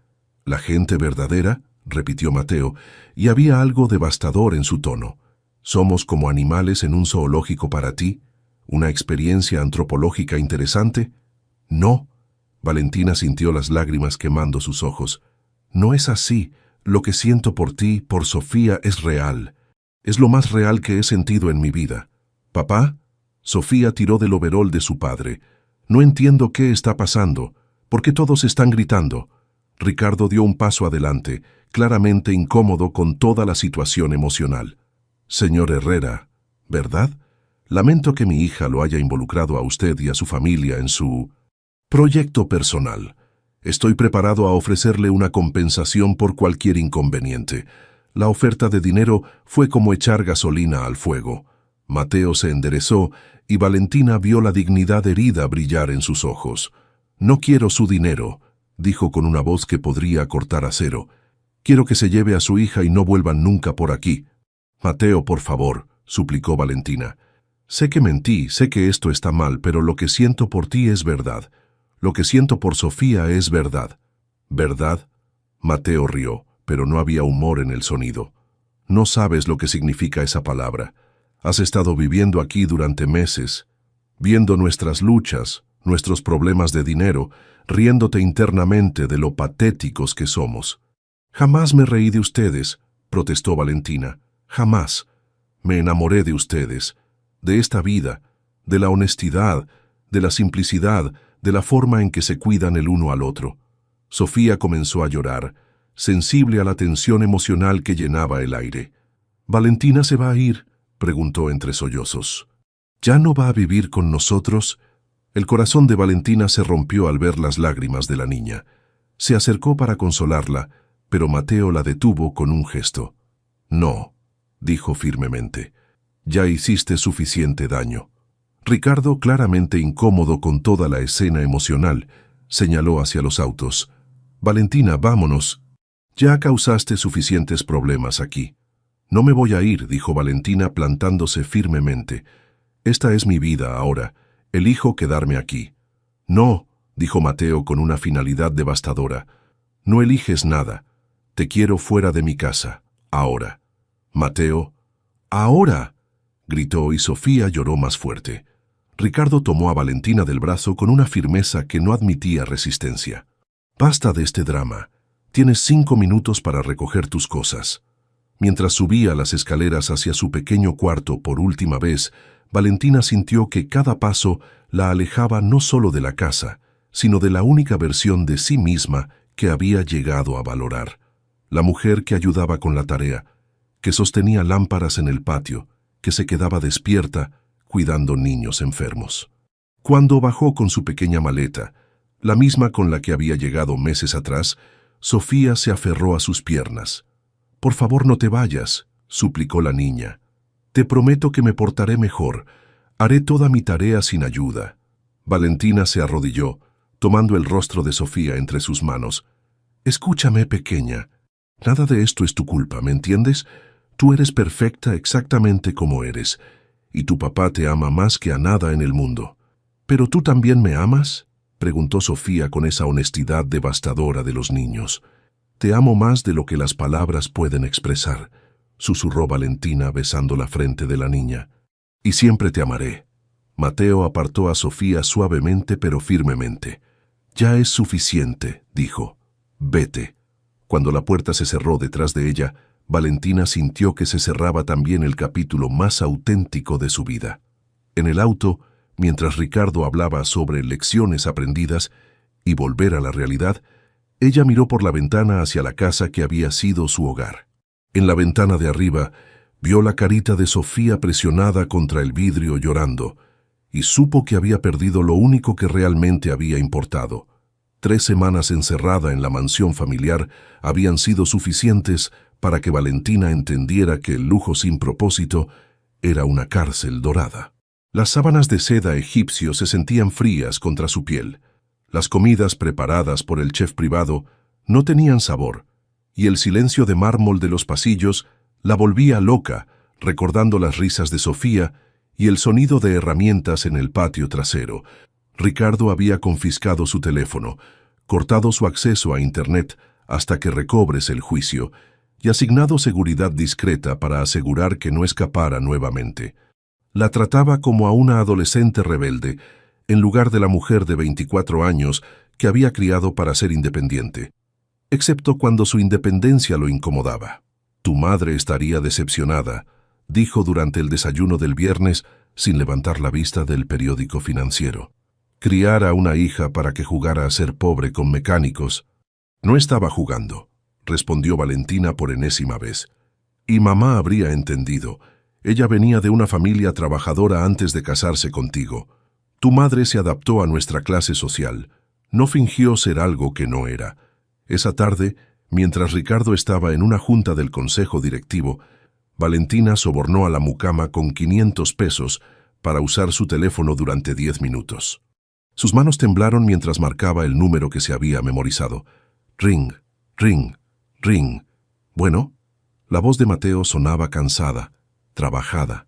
¿La gente verdadera?, repitió Mateo, y había algo devastador en su tono. ¿Somos como animales en un zoológico para ti? ¿Una experiencia antropológica interesante? No. Valentina sintió las lágrimas quemando sus ojos. No es así. Lo que siento por ti, por Sofía, es real. Es lo más real que he sentido en mi vida. ¿Papá? Sofía tiró del overol de su padre. No entiendo qué está pasando. ¿Por qué todos están gritando? Ricardo dio un paso adelante, claramente incómodo con toda la situación emocional. Señor Herrera, ¿verdad? Lamento que mi hija lo haya involucrado a usted y a su familia en su proyecto personal. Estoy preparado a ofrecerle una compensación por cualquier inconveniente. La oferta de dinero fue como echar gasolina al fuego. Mateo se enderezó y Valentina vio la dignidad herida brillar en sus ojos. No quiero su dinero, dijo con una voz que podría cortar acero. Quiero que se lleve a su hija y no vuelvan nunca por aquí. Mateo, por favor, suplicó Valentina. Sé que mentí, sé que esto está mal, pero lo que siento por ti es verdad. Lo que siento por Sofía es verdad. ¿Verdad? Mateo rió, pero no había humor en el sonido. No sabes lo que significa esa palabra. Has estado viviendo aquí durante meses, viendo nuestras luchas, nuestros problemas de dinero, riéndote internamente de lo patéticos que somos. Jamás me reí de ustedes, protestó Valentina. Jamás. Me enamoré de ustedes, de esta vida, de la honestidad, de la simplicidad, de la forma en que se cuidan el uno al otro. Sofía comenzó a llorar, sensible a la tensión emocional que llenaba el aire. ¿Valentina se va a ir?, preguntó entre sollozos. ¿Ya no va a vivir con nosotros? El corazón de Valentina se rompió al ver las lágrimas de la niña. Se acercó para consolarla, pero Mateo la detuvo con un gesto. No, dijo firmemente. Ya hiciste suficiente daño. Ricardo, claramente incómodo con toda la escena emocional, señaló hacia los autos. Valentina, vámonos. Ya causaste suficientes problemas aquí. No me voy a ir, dijo Valentina plantándose firmemente. Esta es mi vida ahora. Elijo quedarme aquí. No, dijo Mateo con una finalidad devastadora. No eliges nada. Te quiero fuera de mi casa. Ahora. Mateo. ¡Ahora!, gritó y Sofía lloró más fuerte. Ricardo tomó a Valentina del brazo con una firmeza que no admitía resistencia. Basta de este drama. Tienes 5 minutos para recoger tus cosas. Mientras subía las escaleras hacia su pequeño cuarto por última vez, Valentina sintió que cada paso la alejaba no solo de la casa, sino de la única versión de sí misma que había llegado a valorar. La mujer que ayudaba con la tarea, que sostenía lámparas en el patio, que se quedaba despierta, cuidando niños enfermos. Cuando bajó con su pequeña maleta, la misma con la que había llegado meses atrás, Sofía se aferró a sus piernas. «Por favor, no te vayas», suplicó la niña. «Te prometo que me portaré mejor. Haré toda mi tarea sin ayuda». Valentina se arrodilló, tomando el rostro de Sofía entre sus manos. «Escúchame, pequeña. Nada de esto es tu culpa, ¿me entiendes? Tú eres perfecta exactamente como eres, y tu papá te ama más que a nada en el mundo. ¿Pero tú también me amas?», preguntó Sofía con esa honestidad devastadora de los niños. «Te amo más de lo que las palabras pueden expresar», susurró Valentina besando la frente de la niña. «Y siempre te amaré». Mateo apartó a Sofía suavemente pero firmemente. «Ya es suficiente», dijo. «Vete». Cuando la puerta se cerró detrás de ella, Valentina sintió que se cerraba también el capítulo más auténtico de su vida. En el auto, mientras Ricardo hablaba sobre lecciones aprendidas y volver a la realidad, ella miró por la ventana hacia la casa que había sido su hogar. En la ventana de arriba, vio la carita de Sofía presionada contra el vidrio llorando, y supo que había perdido lo único que realmente había importado. 3 semanas encerrada en la mansión familiar habían sido suficientes para que Valentina entendiera que el lujo sin propósito era una cárcel dorada. Las sábanas de seda egipcio se sentían frías contra su piel. Las comidas preparadas por el chef privado no tenían sabor, y el silencio de mármol de los pasillos la volvía loca, recordando las risas de Sofía y el sonido de herramientas en el patio trasero. Ricardo había confiscado su teléfono, cortado su acceso a Internet hasta que recobres el juicio y asignado seguridad discreta para asegurar que no escapara nuevamente. La trataba como a una adolescente rebelde, en lugar de la mujer de 24 años que había criado para ser independiente, excepto cuando su independencia lo incomodaba. «Tu madre estaría decepcionada», dijo durante el desayuno del viernes sin levantar la vista del periódico financiero. Criar a una hija para que jugara a ser pobre con mecánicos. No estaba jugando, respondió Valentina por enésima vez. Y mamá habría entendido. Ella venía de una familia trabajadora antes de casarse contigo. Tu madre se adaptó a nuestra clase social. No fingió ser algo que no era. Esa tarde, mientras Ricardo estaba en una junta del consejo directivo, Valentina sobornó a la mucama con 500 pesos para usar su teléfono durante 10 minutos. Sus manos temblaron mientras marcaba el número que se había memorizado. Ring, ring, ring. Bueno, la voz de Mateo sonaba cansada, trabajada.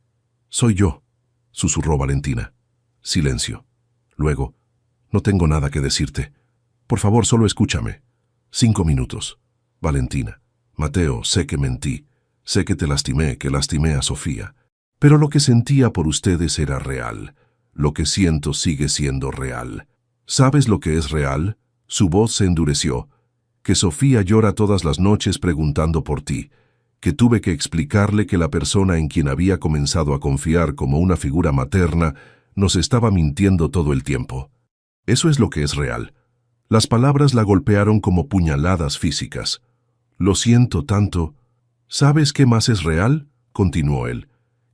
«Soy yo», susurró Valentina. Silencio. Luego, «No tengo nada que decirte. Por favor, solo escúchame. 5 minutos. Valentina. Mateo, sé que mentí. Sé que te lastimé, que lastimé a Sofía. Pero lo que sentía por ustedes era real. Lo que siento sigue siendo real. ¿Sabes lo que es real?» Su voz se endureció. «Que Sofía llora todas las noches preguntando por ti. Que tuve que explicarle que la persona en quien había comenzado a confiar como una figura materna nos estaba mintiendo todo el tiempo. Eso es lo que es real». Las palabras la golpearon como puñaladas físicas. «Lo siento tanto». «¿Sabes qué más es real?», continuó él.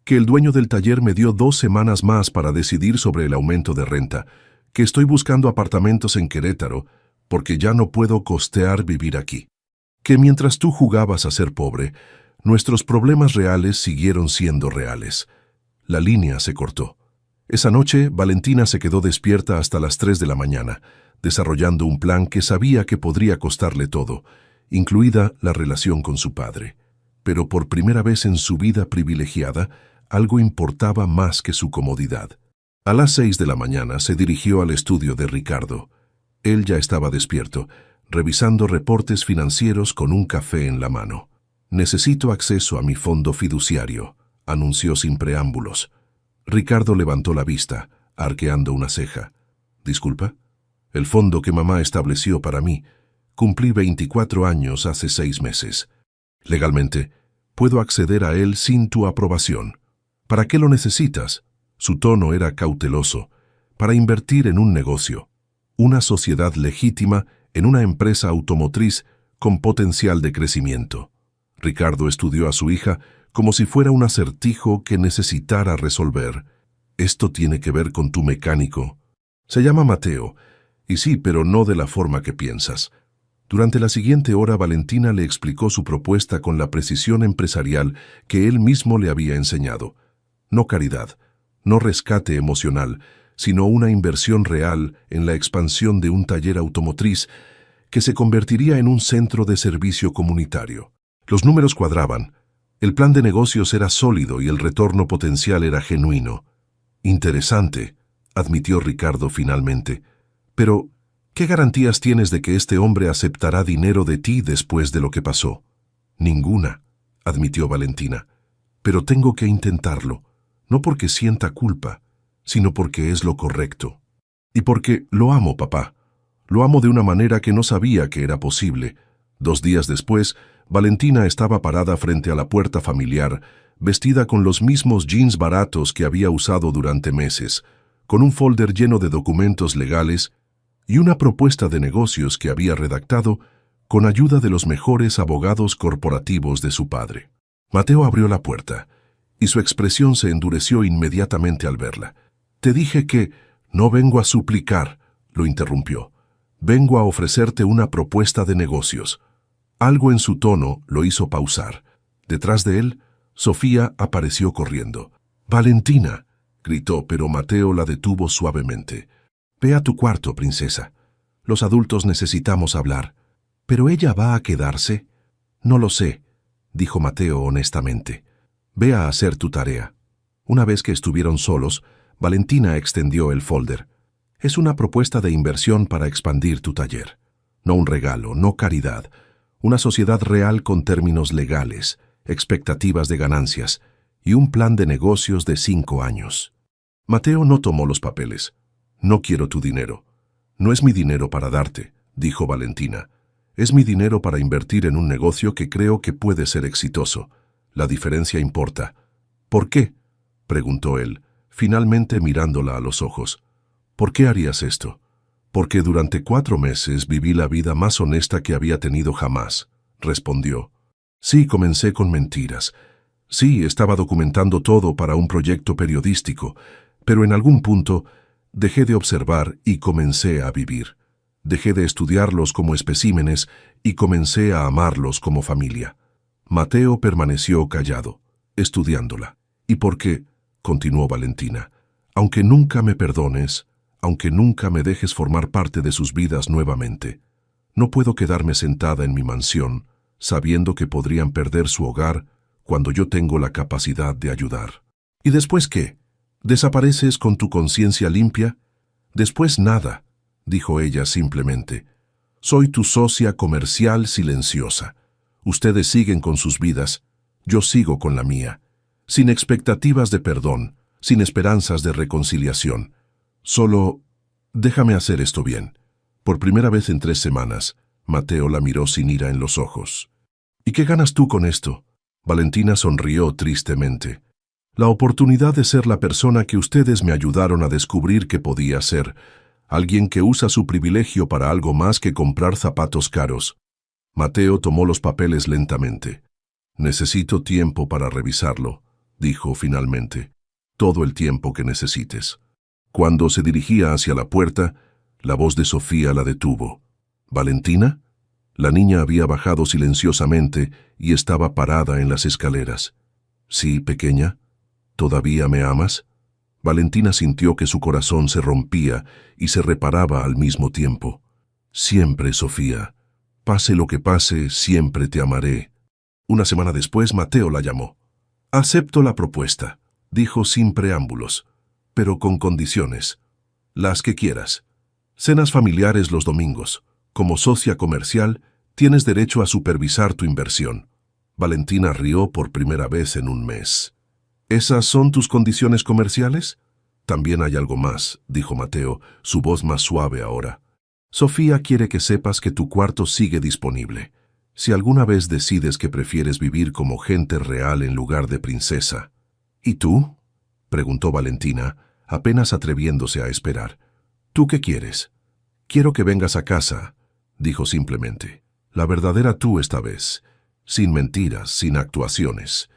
«Que el dueño del taller me dio 2 semanas más para decidir sobre el aumento de renta, que estoy buscando apartamentos en Querétaro, porque ya no puedo costear vivir aquí. Que mientras tú jugabas a ser pobre, nuestros problemas reales siguieron siendo reales». La línea se cortó. Esa noche, Valentina se quedó despierta hasta las 3 de la mañana, desarrollando un plan que sabía que podría costarle todo, incluida la relación con su padre. Pero por primera vez en su vida privilegiada, algo importaba más que su comodidad. A las 6 de la mañana se dirigió al estudio de Ricardo. Él ya estaba despierto, revisando reportes financieros con un café en la mano. «Necesito acceso a mi fondo fiduciario», anunció sin preámbulos. Ricardo levantó la vista, arqueando una ceja. «¿Disculpa?» «El fondo que mamá estableció para mí. Cumplí 24 años hace 6 meses. Legalmente, puedo acceder a él sin tu aprobación». «¿Para qué lo necesitas?». Su tono era cauteloso. «Para invertir en un negocio. Una sociedad legítima en una empresa automotriz con potencial de crecimiento». Ricardo estudió a su hija como si fuera un acertijo que necesitara resolver. «Esto tiene que ver con tu mecánico. Se llama Mateo. Y sí, pero no de la forma que piensas». Durante la siguiente hora, Valentina le explicó su propuesta con la precisión empresarial que él mismo le había enseñado. No caridad, no rescate emocional, sino una inversión real en la expansión de un taller automotriz que se convertiría en un centro de servicio comunitario. Los números cuadraban. El plan de negocios era sólido y el retorno potencial era genuino. «Interesante», admitió Ricardo finalmente. «Pero, ¿qué garantías tienes de que este hombre aceptará dinero de ti después de lo que pasó?» «Ninguna», admitió Valentina. «Pero tengo que intentarlo, no porque sienta culpa, sino porque es lo correcto. Y porque lo amo, papá. Lo amo de una manera que no sabía que era posible». 2 días después, Valentina estaba parada frente a la puerta familiar, vestida con los mismos jeans baratos que había usado durante meses, con un folder lleno de documentos legales y una propuesta de negocios que había redactado con ayuda de los mejores abogados corporativos de su padre. Mateo abrió la puerta, y su expresión se endureció inmediatamente al verla. «Te dije que no vengo a suplicar», lo interrumpió. «Vengo a ofrecerte una propuesta de negocios». Algo en su tono lo hizo pausar. Detrás de él, Sofía apareció corriendo. «Valentina», gritó, pero Mateo la detuvo suavemente. «Ve a tu cuarto, princesa. Los adultos necesitamos hablar». «¿Pero ella va a quedarse?» «No lo sé», dijo Mateo honestamente. Ve a hacer tu tarea. Una vez que estuvieron solos, Valentina extendió el folder. Es una propuesta de inversión para expandir tu taller. No un regalo, no caridad. Una sociedad real con términos legales, expectativas de ganancias y un plan de negocios de 5 años. Mateo no tomó los papeles. No quiero tu dinero. No es mi dinero para darte, dijo Valentina. Es mi dinero para invertir en un negocio que creo que puede ser exitoso. La diferencia importa. ¿Por qué?, preguntó él, finalmente mirándola a los ojos. ¿Por qué harías esto? Porque durante 4 meses viví la vida más honesta que había tenido jamás, respondió. Sí, comencé con mentiras. Sí, estaba documentando todo para un proyecto periodístico, pero en algún punto dejé de observar y comencé a vivir. Dejé de estudiarlos como especímenes y comencé a amarlos como familia. Mateo permaneció callado, estudiándola. ¿Y por qué?, continuó Valentina. Aunque nunca me perdones, aunque nunca me dejes formar parte de sus vidas nuevamente, no puedo quedarme sentada en mi mansión, sabiendo que podrían perder su hogar cuando yo tengo la capacidad de ayudar. ¿Y después qué? ¿Desapareces con tu conciencia limpia? Después nada, dijo ella simplemente. Soy tu socia comercial silenciosa. Ustedes siguen con sus vidas, yo sigo con la mía, sin expectativas de perdón, sin esperanzas de reconciliación. Solo, déjame hacer esto bien. Por primera vez en 3 semanas, Mateo la miró sin ira en los ojos. ¿Y qué ganas tú con esto? Valentina sonrió tristemente. La oportunidad de ser la persona que ustedes me ayudaron a descubrir que podía ser, alguien que usa su privilegio para algo más que comprar zapatos caros. Mateo tomó los papeles lentamente. Necesito tiempo para revisarlo, dijo finalmente. Todo el tiempo que necesites. Cuando se dirigía hacia la puerta, la voz de Sofía la detuvo. ¿Valentina? La niña había bajado silenciosamente y estaba parada en las escaleras. Sí, pequeña. ¿Todavía me amas? Valentina sintió que su corazón se rompía y se reparaba al mismo tiempo. Siempre, Sofía. Pase lo que pase, siempre te amaré. Una semana después, Mateo la llamó. Acepto la propuesta, dijo sin preámbulos, pero con condiciones. Las que quieras. Cenas familiares los domingos. Como socia comercial, tienes derecho a supervisar tu inversión. Valentina rió por primera vez en un mes. ¿Esas son tus condiciones comerciales? También hay algo más, dijo Mateo, su voz más suave ahora. Sofía quiere que sepas que tu cuarto sigue disponible. Si alguna vez decides que prefieres vivir como gente real en lugar de princesa. ¿Y tú?, preguntó Valentina, apenas atreviéndose a esperar. ¿Tú qué quieres? Quiero que vengas a casa, dijo simplemente. La verdadera tú esta vez, sin mentiras, sin actuaciones.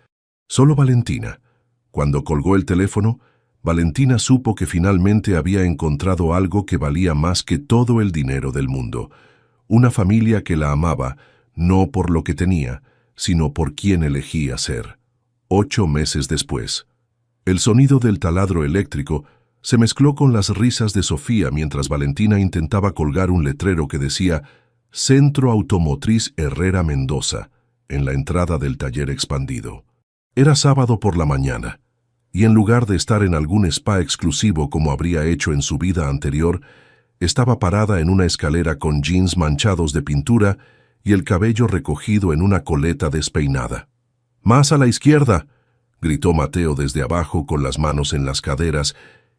Solo Valentina. Cuando colgó el teléfono, Valentina supo que finalmente había encontrado algo que valía más que todo el dinero del mundo. Una familia que la amaba, no por lo que tenía, sino por quien elegía ser. 8 meses después. El sonido del taladro eléctrico se mezcló con las risas de Sofía mientras Valentina intentaba colgar un letrero que decía Centro Automotriz Herrera Mendoza, en la entrada del taller expandido. Era sábado por la mañana, y en lugar de estar en algún spa exclusivo como habría hecho en su vida anterior, estaba parada en una escalera con jeans manchados de pintura y el cabello recogido en una coleta despeinada. ¡Más a la izquierda!, gritó Mateo desde abajo con las manos en las caderas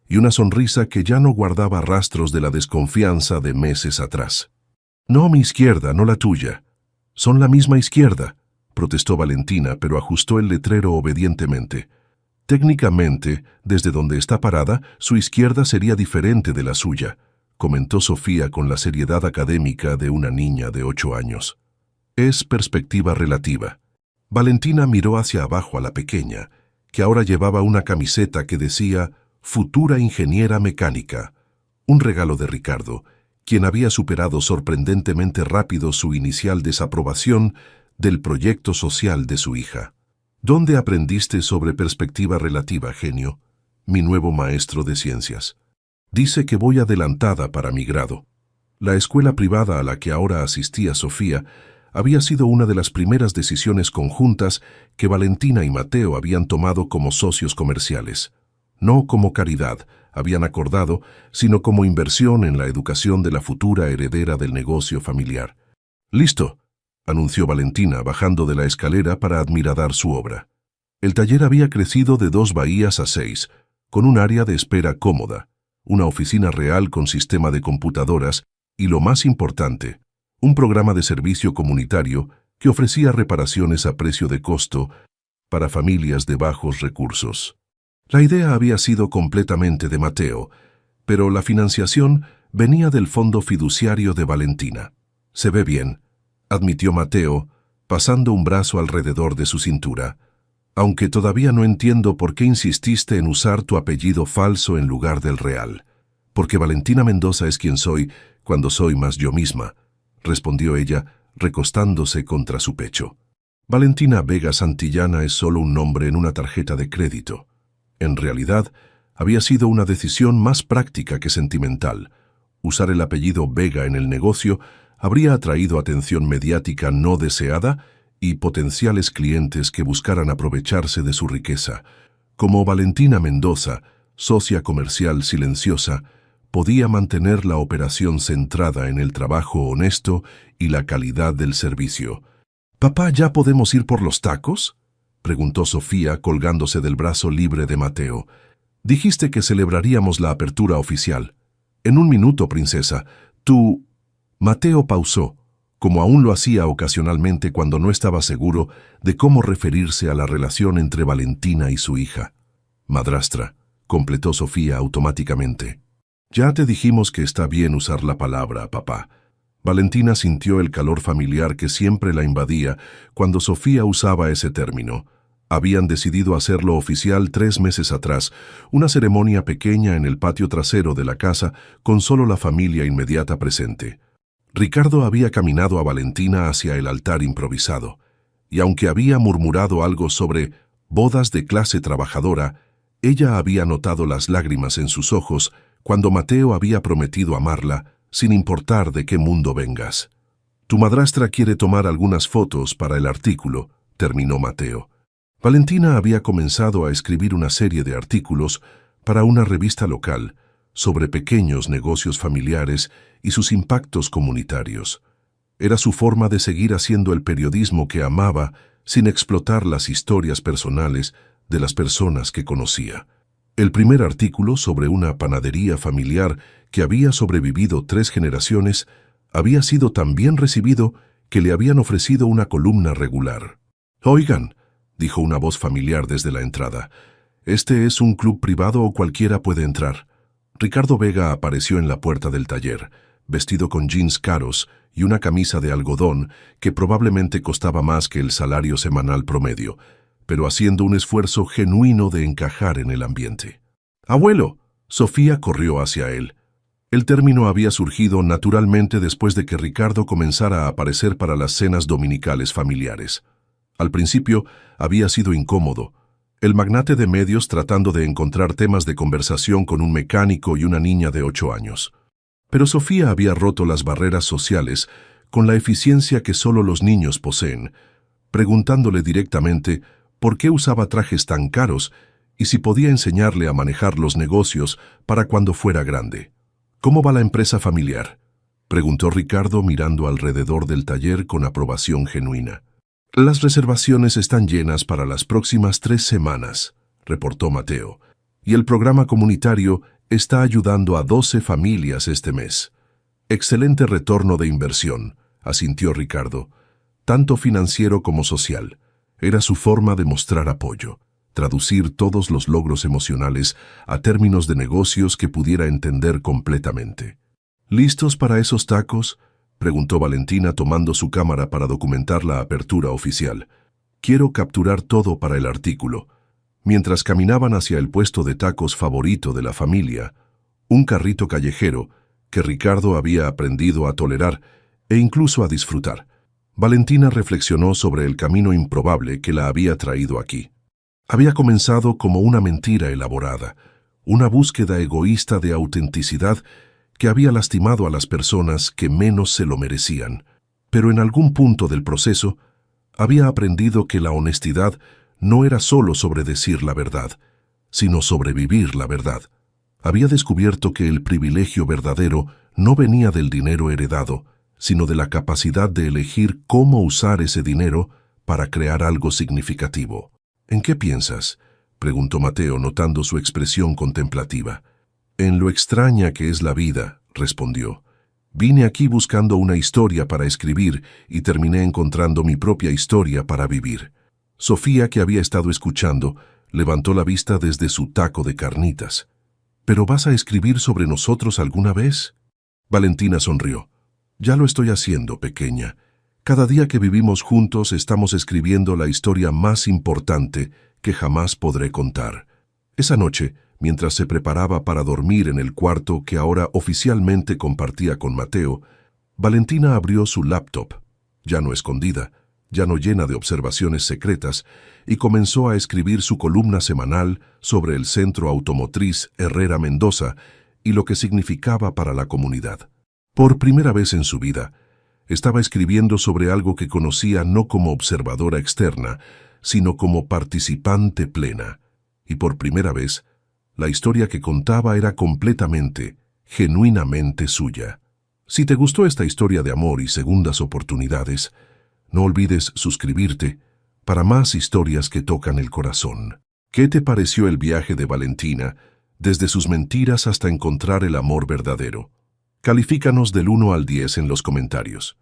y una sonrisa que ya no guardaba rastros de la desconfianza de meses atrás. No mi izquierda, no la tuya. Son la misma izquierda, protestó Valentina, pero ajustó el letrero obedientemente. Técnicamente, desde donde está parada, su izquierda sería diferente de la suya, comentó Sofía con la seriedad académica de una niña de 8 años. Es perspectiva relativa. Valentina miró hacia abajo a la pequeña, que ahora llevaba una camiseta que decía Futura Ingeniera Mecánica, un regalo de Ricardo, quien había superado sorprendentemente rápido su inicial desaprobación del proyecto social de su hija. ¿Dónde aprendiste sobre perspectiva relativa, genio? Mi nuevo maestro de ciencias. Dice que voy adelantada para mi grado. La escuela privada a la que ahora asistía Sofía había sido una de las primeras decisiones conjuntas que Valentina y Mateo habían tomado como socios comerciales. No como caridad, habían acordado, sino como inversión en la educación de la futura heredera del negocio familiar. «Listo», anunció Valentina, bajando de la escalera para admirar su obra. El taller había crecido de 2 bahías a 6, con un área de espera cómoda, una oficina real con sistema de computadoras y, lo más importante, un programa de servicio comunitario que ofrecía reparaciones a precio de costo para familias de bajos recursos. La idea había sido completamente de Mateo, pero la financiación venía del fondo fiduciario de Valentina. «Se ve bien», admitió Mateo, pasando un brazo alrededor de su cintura. «Aunque todavía no entiendo por qué insististe en usar tu apellido falso en lugar del real. Porque Valentina Mendoza es quien soy cuando soy más yo misma», respondió ella, recostándose contra su pecho. Valentina Vega Santillana es solo un nombre en una tarjeta de crédito. En realidad, había sido una decisión más práctica que sentimental. Usar el apellido Vega en el negocio habría atraído atención mediática no deseada y potenciales clientes que buscaran aprovecharse de su riqueza. Como Valentina Mendoza, socia comercial silenciosa, podía mantener la operación centrada en el trabajo honesto y la calidad del servicio. «¿Papá, ya podemos ir por los tacos?», preguntó Sofía, colgándose del brazo libre de Mateo. «Dijiste que celebraríamos la apertura oficial». «En un minuto, princesa. Tú...» Mateo pausó, como aún lo hacía ocasionalmente cuando no estaba seguro de cómo referirse a la relación entre Valentina y su hija. «Madrastra», completó Sofía automáticamente. «Ya te dijimos que está bien usar la palabra, papá». Valentina sintió el calor familiar que siempre la invadía cuando Sofía usaba ese término. Habían decidido hacerlo oficial 3 meses atrás, una ceremonia pequeña en el patio trasero de la casa con solo la familia inmediata presente. Ricardo había caminado a Valentina hacia el altar improvisado, y aunque había murmurado algo sobre bodas de clase trabajadora, ella había notado las lágrimas en sus ojos cuando Mateo había prometido amarla, sin importar de qué mundo vengas. «Tu madrastra quiere tomar algunas fotos para el artículo», terminó Mateo. Valentina había comenzado a escribir una serie de artículos para una revista local sobre pequeños negocios familiares y sus impactos comunitarios. Era su forma de seguir haciendo el periodismo que amaba sin explotar las historias personales de las personas que conocía. El primer artículo, sobre una panadería familiar que había sobrevivido 3 generaciones, había sido tan bien recibido que le habían ofrecido una columna regular. «Oigan», dijo una voz familiar desde la entrada, «este es un club privado o cualquiera puede entrar». Ricardo Vega apareció en la puerta del taller, vestido con jeans caros y una camisa de algodón que probablemente costaba más que el salario semanal promedio, pero haciendo un esfuerzo genuino de encajar en el ambiente. «Abuelo», Sofía corrió hacia él. El término había surgido naturalmente después de que Ricardo comenzara a aparecer para las cenas dominicales familiares. Al principio había sido incómodo, el magnate de medios tratando de encontrar temas de conversación con un mecánico y una niña de 8 años. Pero Sofía había roto las barreras sociales con la eficiencia que solo los niños poseen, preguntándole directamente por qué usaba trajes tan caros y si podía enseñarle a manejar los negocios para cuando fuera grande. «¿Cómo va la empresa familiar?», preguntó Ricardo mirando alrededor del taller con aprobación genuina. «Las reservaciones están llenas para las próximas 3 semanas», reportó Mateo, «y el programa comunitario está ayudando a 12 familias este mes». «Excelente retorno de inversión», asintió Ricardo, «tanto financiero como social». Era su forma de mostrar apoyo, traducir todos los logros emocionales a términos de negocios que pudiera entender completamente. «¿Listos para esos tacos?», preguntó Valentina tomando su cámara para documentar la apertura oficial. «Quiero capturar todo para el artículo». Mientras caminaban hacia el puesto de tacos favorito de la familia, un carrito callejero que Ricardo había aprendido a tolerar e incluso a disfrutar, Valentina reflexionó sobre el camino improbable que la había traído aquí. Había comenzado como una mentira elaborada, una búsqueda egoísta de autenticidad que había lastimado a las personas que menos se lo merecían. pero en algún punto del proceso había aprendido que la honestidad no era solo sobre decir la verdad, sino sobre vivir la verdad. Había descubierto que el privilegio verdadero no venía del dinero heredado, sino de la capacidad de elegir cómo usar ese dinero para crear algo significativo. ¿En qué piensas?, preguntó Mateo, notando su expresión contemplativa. En lo extraña que es la vida, respondió. Vine aquí buscando una historia para escribir y terminé encontrando mi propia historia para vivir. Sofía, que había estado escuchando, levantó la vista desde su taco de carnitas. ¿Pero vas a escribir sobre nosotros alguna vez? Valentina sonrió. Ya lo estoy haciendo, pequeña. Cada día que vivimos juntos estamos escribiendo la historia más importante que jamás podré contar. Esa noche, mientras se preparaba para dormir en el cuarto que ahora oficialmente compartía con Mateo, Valentina abrió su laptop, ya no escondida, ya no llena de observaciones secretas, y comenzó a escribir su columna semanal sobre el Centro Automotriz Herrera Mendoza y lo que significaba para la comunidad. Por primera vez en su vida, estaba escribiendo sobre algo que conocía no como observadora externa, sino como participante plena. Y por primera vez, la historia que contaba era completamente, genuinamente suya. Si te gustó esta historia de amor y segundas oportunidades, no olvides suscribirte para más historias que tocan el corazón. ¿Qué te pareció el viaje de Valentina, desde sus mentiras hasta encontrar el amor verdadero? Califícanos del 1 al 10 en los comentarios.